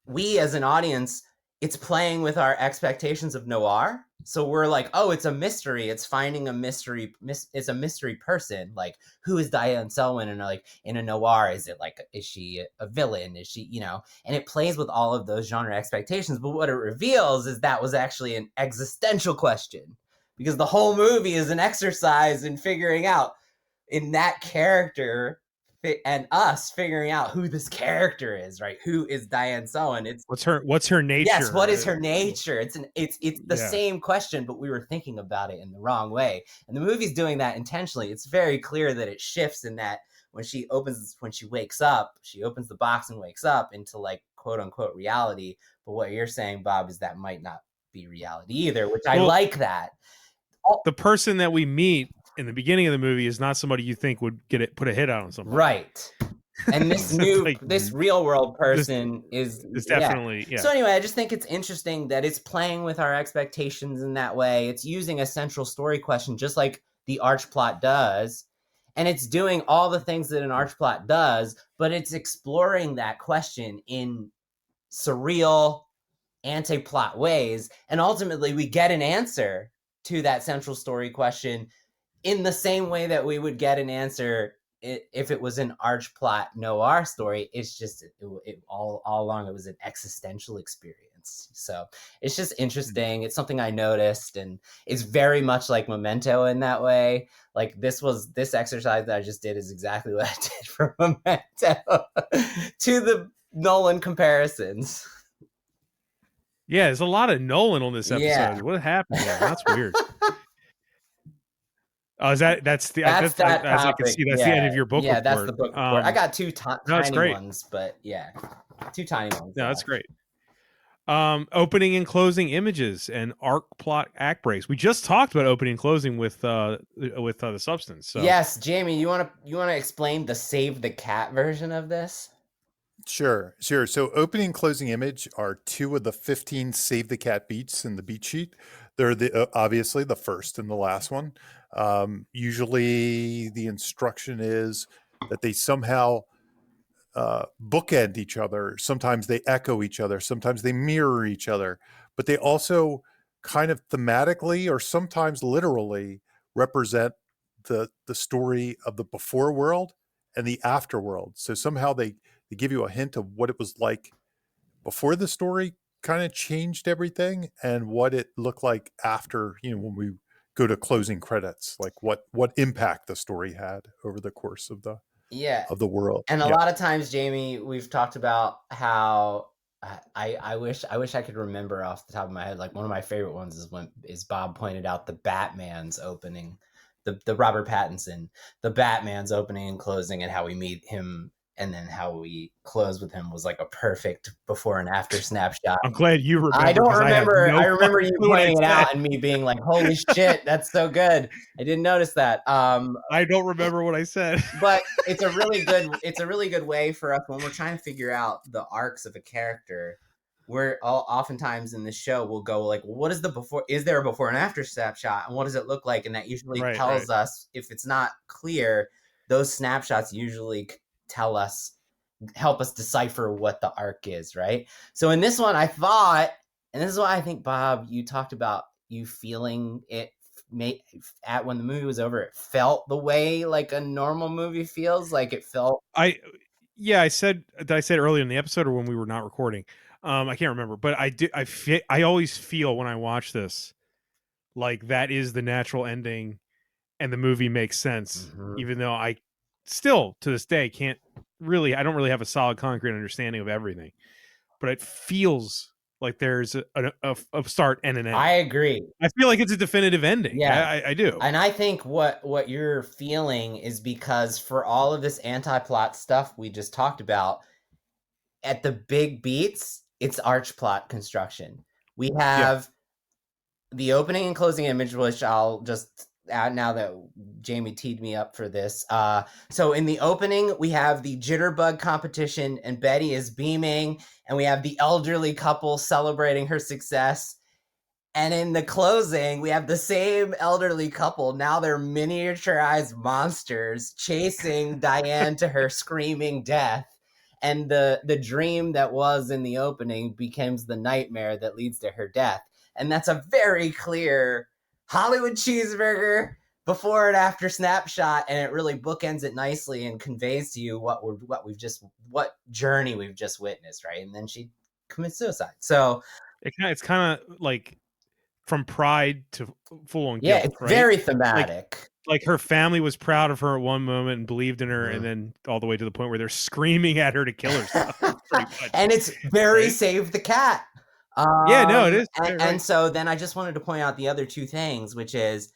we as an audience, it's playing with our expectations of noir. So we're like, oh, it's a mystery. It's finding a mystery. It's a mystery person. Like, who is Diane Selwyn? And like in a noir, is it like, is she a villain? Is she, and it plays with all of those genre expectations. But what it reveals is that was actually an existential question, because the whole movie is an exercise in figuring out, in that character and us figuring out who this character is, right? Who is Diane Selwyn? It's what's her nature? Yes, what is her nature? It's the same question, but we were thinking about it in the wrong way. And the movie's doing that intentionally. It's very clear that it shifts in that when she wakes up, she opens the box and wakes up into like quote unquote reality. But what you're saying, Bob, is that might not be reality either, which I like that. The person that we meet in the beginning of the movie is not somebody you think would put a hit on something. Right. And this this real world person is definitely. So anyway, I just think it's interesting that it's playing with our expectations in that way. It's using a central story question, just like the arch plot does. And it's doing all the things that an arch plot does, but it's exploring that question in surreal, anti-plot ways. And ultimately we get an answer to that central story question in the same way that we would get an answer if it was an arch plot noir story. It's just all along it was an existential experience. So it's just interesting. It's something I noticed, and it's very much like Memento in that way. Like this exercise that I just did is exactly what I did for Memento to the Nolan comparisons. Yeah, there's a lot of Nolan on this episode. Yeah. What happened there? That's weird. Oh, is that's the as I can see, that's the end of your book report. That's the book report. I got two tiny ones, but two tiny ones. No, that's great. Opening and closing images and arc plot act breaks. We just talked about opening and closing with the substance. So. Yes, Jamie, you want to explain the Save the Cat version of this? Sure. So opening and closing image are 2 of the 15 Save the Cat beats in the beat sheet. They're obviously the first and the last one. Usually the instruction is that they somehow bookend each other. Sometimes they echo each other. Sometimes they mirror each other. But they also kind of thematically or sometimes literally represent the story of the before world and the after world. So somehow they give you a hint of what it was like before the story kind of changed everything, and what it looked like after, when we go to closing credits, like what impact the story had over the course of the world. And a lot of times, Jamie, we've talked about how I wish I could remember off the top of my head. Like one of my favorite ones is Bob pointed out the Batman's opening, the Robert Pattinson, the Batman's opening and closing, and how we meet him. And then how we close with him was like a perfect before and after snapshot. I'm glad you remember. I don't remember. I remember you pointing it out and me being like, "Holy shit, that's so good!" I didn't notice that. I don't remember what I said. But it's a really good way for us when we're trying to figure out the arcs of a character. We're oftentimes in the show we'll go like, well, "What is the before? Is there a before and after snapshot? And what does it look like?" And that usually tells us, if it's not clear, those snapshots usually help us decipher what the arc is, right? So in this one, I thought, and this is why I think, Bob, you talked about you feeling it when the movie was over, it felt the way like a normal movie feels. Like it felt. I said earlier in the episode, or when we were not recording. I can't remember, but I always feel when I watch this, like that is the natural ending, and the movie makes sense, even though I still to this day I don't really have a solid concrete understanding of everything, but it feels like there's a start and an end. I agree. I feel like it's a definitive ending. Yeah, I do. And I think what you're feeling is because for all of this anti-plot stuff we just talked about, at the big beats, it's arch plot construction. We have the opening and closing image, which I'll just now that Jamie teed me up for this. So in the opening, we have the jitterbug competition and Betty is beaming, and we have the elderly couple celebrating her success. And in the closing, we have the same elderly couple. Now they're miniaturized monsters chasing Diane to her screaming death. And the dream that was in the opening becomes the nightmare that leads to her death. And that's a very clear Hollywood cheeseburger before and after snapshot, and it really bookends it nicely and conveys to you what journey we've just witnessed, right? And then she commits suicide. So it's kind of like from pride to full on yeah, guilt, it's right? very thematic. Like her family was proud of her at one moment and believed in her, and then all the way to the point where they're screaming at her to kill herself. Pretty much. And it's very right? Save the Cat. Yeah, no, it is. And so then I just wanted to point out the other two things, which is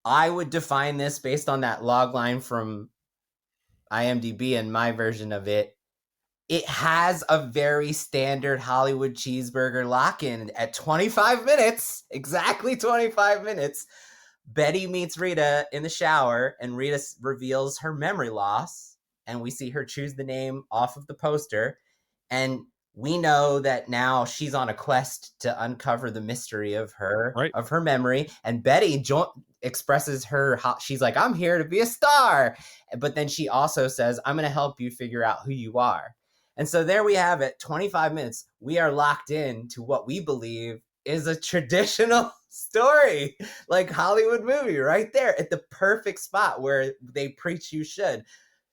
I would define this based on that log line from IMDb and my version of it. It has a very standard Hollywood cheeseburger lock-in at 25 minutes, exactly 25 minutes. Betty meets Rita in the shower, and Rita reveals her memory loss, and we see her choose the name off of the poster, and we know that now she's on a quest to uncover the mystery of her memory, and Betty expresses she's like, I'm here to be a star, but then she also says, I'm going to help you figure out who you are. And so there we have it, 25 minutes. We are locked in to what we believe is a traditional story, like Hollywood movie, right there at the perfect spot where they preach you should.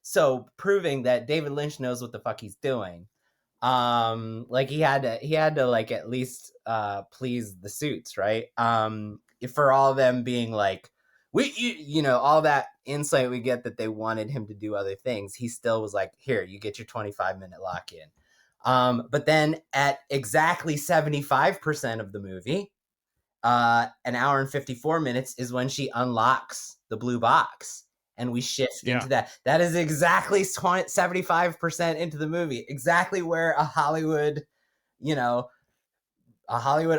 So proving that David Lynch knows what the fuck he's doing. Like he had to like at least please the suits, right? For all of them being like, all that insight we get that they wanted him to do other things, he still was like, here, you get your 25-minute lock-in. But then at exactly 75% of the movie, an hour and 54 minutes is when she unlocks the blue box, and we shift into that. That is exactly 75% into the movie, exactly where a Hollywood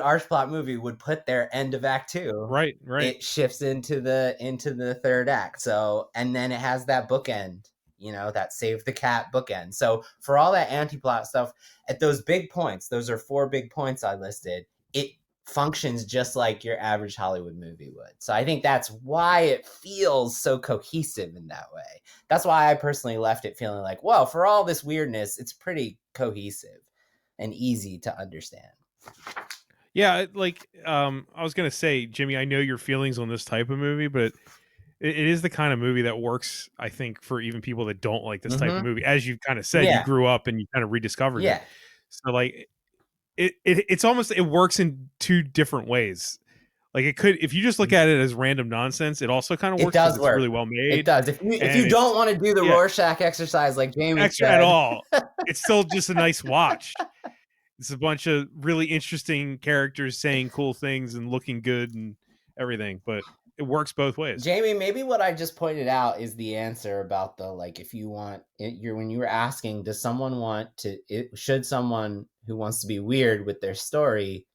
arch plot movie would put their end of act 2. Right. It shifts into the third act. So, and then it has that bookend, that Save the Cat bookend. So for all that anti-plot stuff, at those big points, those are 4 big points I listed, it functions just like your average Hollywood movie would. So I think that's why it feels so cohesive in that way. That's why I personally left it feeling like, well, for all this weirdness, it's pretty cohesive and easy to understand. Yeah, like I was gonna say, Jimmy, I know your feelings on this type of movie, but it is the kind of movie that works, I think, for even people that don't like this type of movie. As you kind of said, you grew up and you kind of rediscovered it. So like it's almost, it works in 2 different ways. Like it could, if you just look at it as random nonsense, it also kind of works. It does work. It's really well made. It does. If you don't want to do the Rorschach exercise like Jamie said at all, it's still just a nice watch. It's a bunch of really interesting characters saying cool things and looking good and everything, but it works both ways. Jamie, maybe what I just pointed out is the answer about the, like, if you want it, when you were asking, should someone who wants to be weird with their story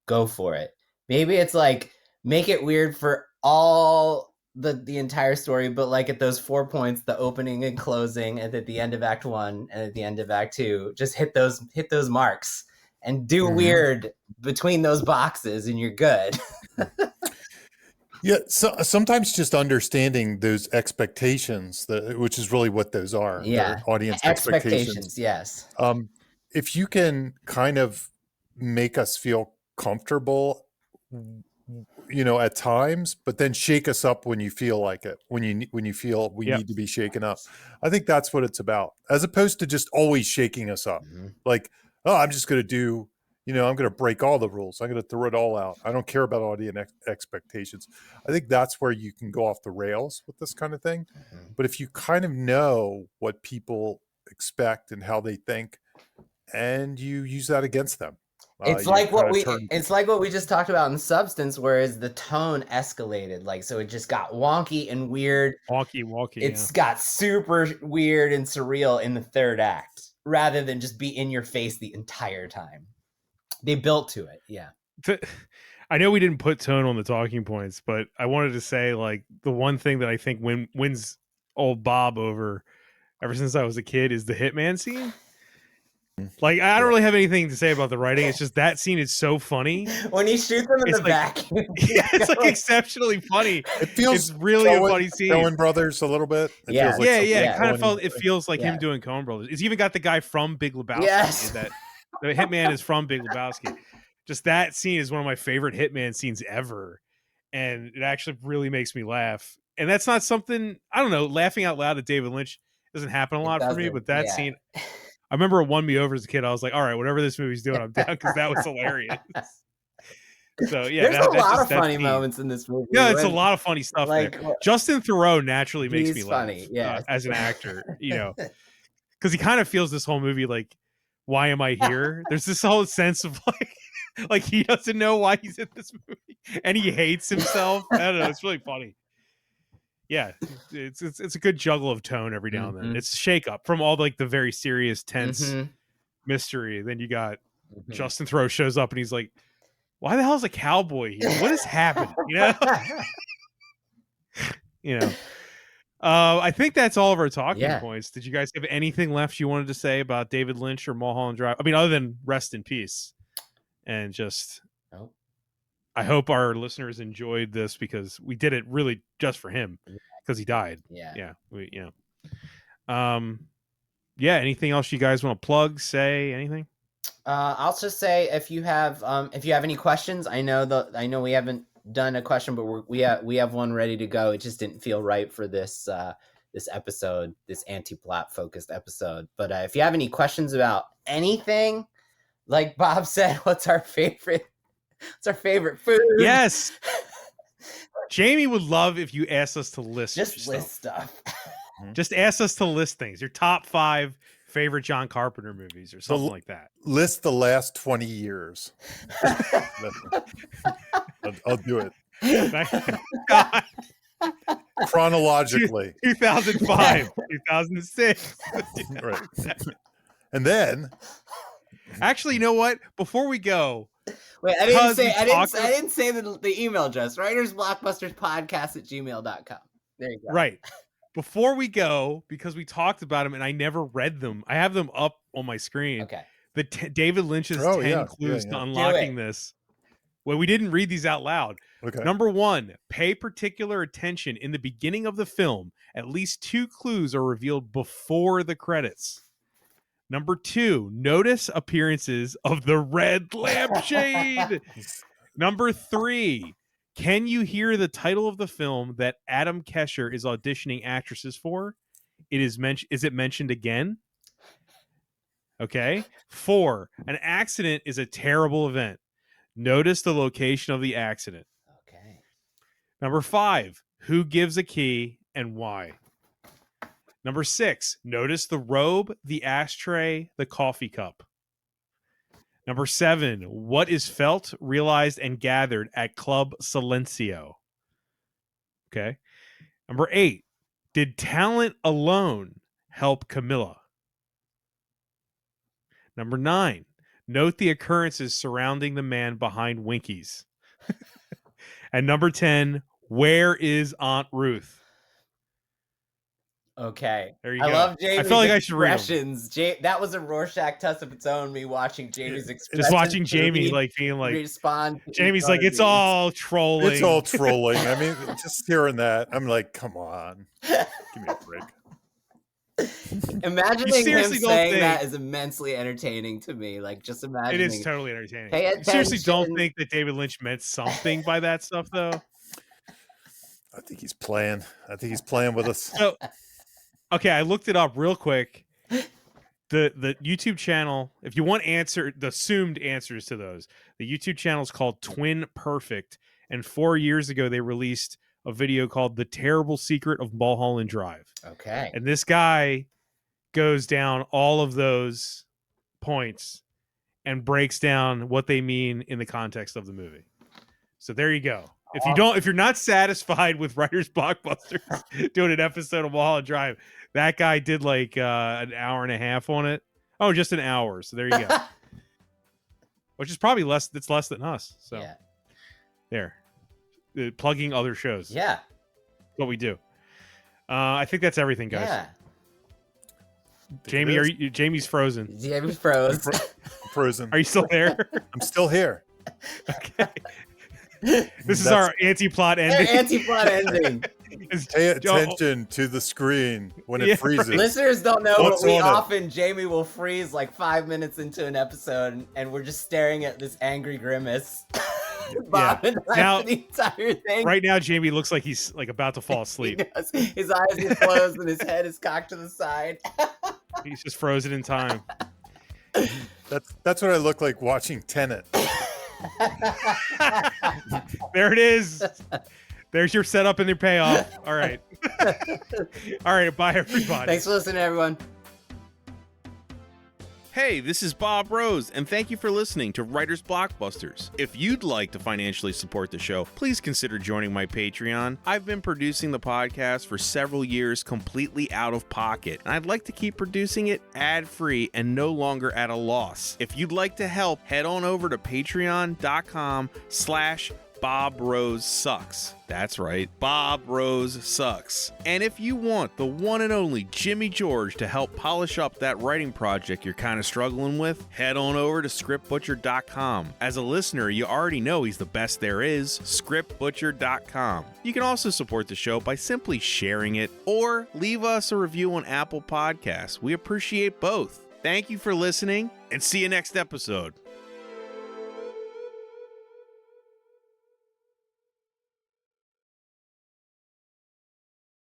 go for it? Maybe it's like, make it weird for all the entire story, but like at those 4 points, the opening and closing, and at the end of Act 1 and at the end of Act 2, just hit those marks and do weird between those boxes, and you're good. Yeah, so sometimes just understanding those expectations, which is really what those are. Yeah, audience expectations. Yes. If you can kind of make us feel comfortable, at times, but then shake us up when you feel like it, when you feel we need to be shaken up. I think that's what it's about, as opposed to just always shaking us up. Like, oh, I'm just going to do. I'm going to break all the rules. I'm going to throw it all out. I don't care about audience expectations. I think that's where you can go off the rails with this kind of thing. But if you kind of know what people expect and how they think, and you use that against them, it's like what we just talked about in Substance, whereas the tone escalated. Like, so it just got wonky and weird. Wonky. It's got super weird and surreal in the third act, rather than just be in your face the entire time. They built to it. Yeah. I know we didn't put tone on the talking points, but I wanted to say, like, the one thing that I think wins old Bob over ever since I was a kid is the hitman scene. Like, I don't really have anything to say about the writing. It's just that scene is so funny. When he shoots him in It's the like- back. It's like exceptionally funny. It feels It's really a funny scene. Coen Brothers a little bit. It Yeah. feels like something It Coen kind of felt. would It do. feels like Yeah. him doing Coen Brothers. It's even got the guy from Big Lebowski. Yes. That the hitman is from Big Lebowski. Just that scene is one of my favorite hitman scenes ever, and it actually really makes me laugh. And that's not something, I don't know. Laughing out loud at David Lynch doesn't happen a lot for me, doesn't, but that yeah. scene, I remember it won me over as a kid. I was like, all right, whatever this movie's doing, I'm down, because that was hilarious. So yeah, There's a lot of that funny scene. moments in this movie. Yeah, it's a when- lot of funny stuff like, there. Justin Theroux naturally makes he's me laugh funny, yeah. as an actor, you know, because he kind of feels this whole movie like, why am I here? There's this whole sense of like he doesn't know why he's in this movie, and he hates himself. I don't know. It's really funny. Yeah, it's a good juggle of tone every now and then. It's a shake up from all like the very serious, tense mystery. Then you got Justin Theroux shows up and he's like, why the hell is a cowboy here? What is happening? You know? You know. I think that's all of our talking points. Did you guys have anything left you wanted to say about David Lynch or Mulholland Drive? I mean, other than rest in peace. And just I hope our listeners enjoyed this, because we did it really just for him, because he died. Yeah. Anything else you guys want to plug, say, anything? I'll just say, if you have any questions, I know we haven't done a question, but we have one ready to go. It just didn't feel right for this episode, this anti-plot focused episode. But if you have any questions about anything, like Bob said, what's our favorite food? Yes. Jamie would love if you asked us to list stuff. Just ask us to list things. Your top 5 favorite John Carpenter movies or something like that. List the last 20 years. I'll do it. God. Chronologically. 2005, 2006. Right. And then, actually, you know what? Before we go, wait, I didn't say the email address. writersblockbusterspodcast@gmail.com. There you go. Right. Before we go, because we talked about them and I never read them, I have them up on my screen. Okay. David Lynch's 10 clues to unlocking this. Well, we didn't read these out loud. Okay. Number 1, pay particular attention in the beginning of the film. At least 2 clues are revealed before the credits. Number 2, notice appearances of the red lampshade. Number 3, can you hear the title of the film that Adam Kesher is auditioning actresses for? Is it mentioned again? Okay. 4, an accident is a terrible event. Notice the location of the accident. Okay. Number 5, who gives a key and why? Number 6, notice the robe, the ashtray, the coffee cup. Number 7, what is felt, realized, and gathered at Club Silencio? Okay. Number 8, did talent alone help Camilla? Number 9, note the occurrences surrounding the man behind Winkies. And number 10, where is Aunt Ruth? Okay. There you I go. love Jamie's I felt like I should read them. expressions. That was a Rorschach test of its own, me watching Jamie's expressions. Just watching Jamie like being like, respond. Jamie's like, it's all trolling. It's all trolling. I mean, just hearing that, I'm like, come on. Give me a break. Imagining him saying that is immensely entertaining to me. Like, just imagining. It is totally entertaining. Pay You seriously don't attention. think that David Lynch meant something by that stuff, though? I think he's playing. With us. So, okay, I looked it up real quick. The YouTube channel, if you want the assumed answers to those, the YouTube channel is called Twin Perfect, and 4 years ago they released a video called The Terrible Secret of Mulholland Drive. Okay. And this guy goes down all of those points and breaks down what they mean in the context of the movie. So there you go. If you're not satisfied with Writers Blockbusters doing an episode of Mulholland Drive, that guy did like an hour and a half on it. Oh, just an hour. So there you go. Which is probably less. That's less than us. So yeah. There, plugging other shows. Yeah. What we do. I think that's everything, guys. Yeah. Jamie, Jamie's frozen. Jamie's froze. I'm frozen. Are you still there? I'm still here. Okay. This is our anti-plot ending. Anti-plot ending. Pay attention to the screen when it freezes. Listeners don't know, What's but on it? often Jamie will freeze like 5 minutes into an episode, and we're just staring at this angry grimace. Bob and I Now- for the entire thing. Right now, Jamie looks like he's like about to fall He asleep. does. His eyes are closed and his head is cocked to the side. He's just frozen in time. That's what I look like watching Tenet. There it is. There's your setup and your payoff. All right. All right. Bye, everybody. Thanks for listening, everyone. Hey, this is Bob Rose, and thank you for listening to Writers Blockbusters. If you'd like to financially support the show, please consider joining my Patreon. I've been producing the podcast for several years completely out of pocket, and I'd like to keep producing it ad-free and no longer at a loss. If you'd like to help, head on over to patreon.com/Bob Rose Sucks. That's right, Bob Rose Sucks. And if you want the one and only Jimmy George to help polish up that writing project you're kind of struggling with, head on over to scriptbutcher.com. As a listener, you already know he's the best there is, scriptbutcher.com. You can also support the show by simply sharing it or leave us a review on Apple Podcasts. We appreciate both. Thank you for listening, and see you next episode.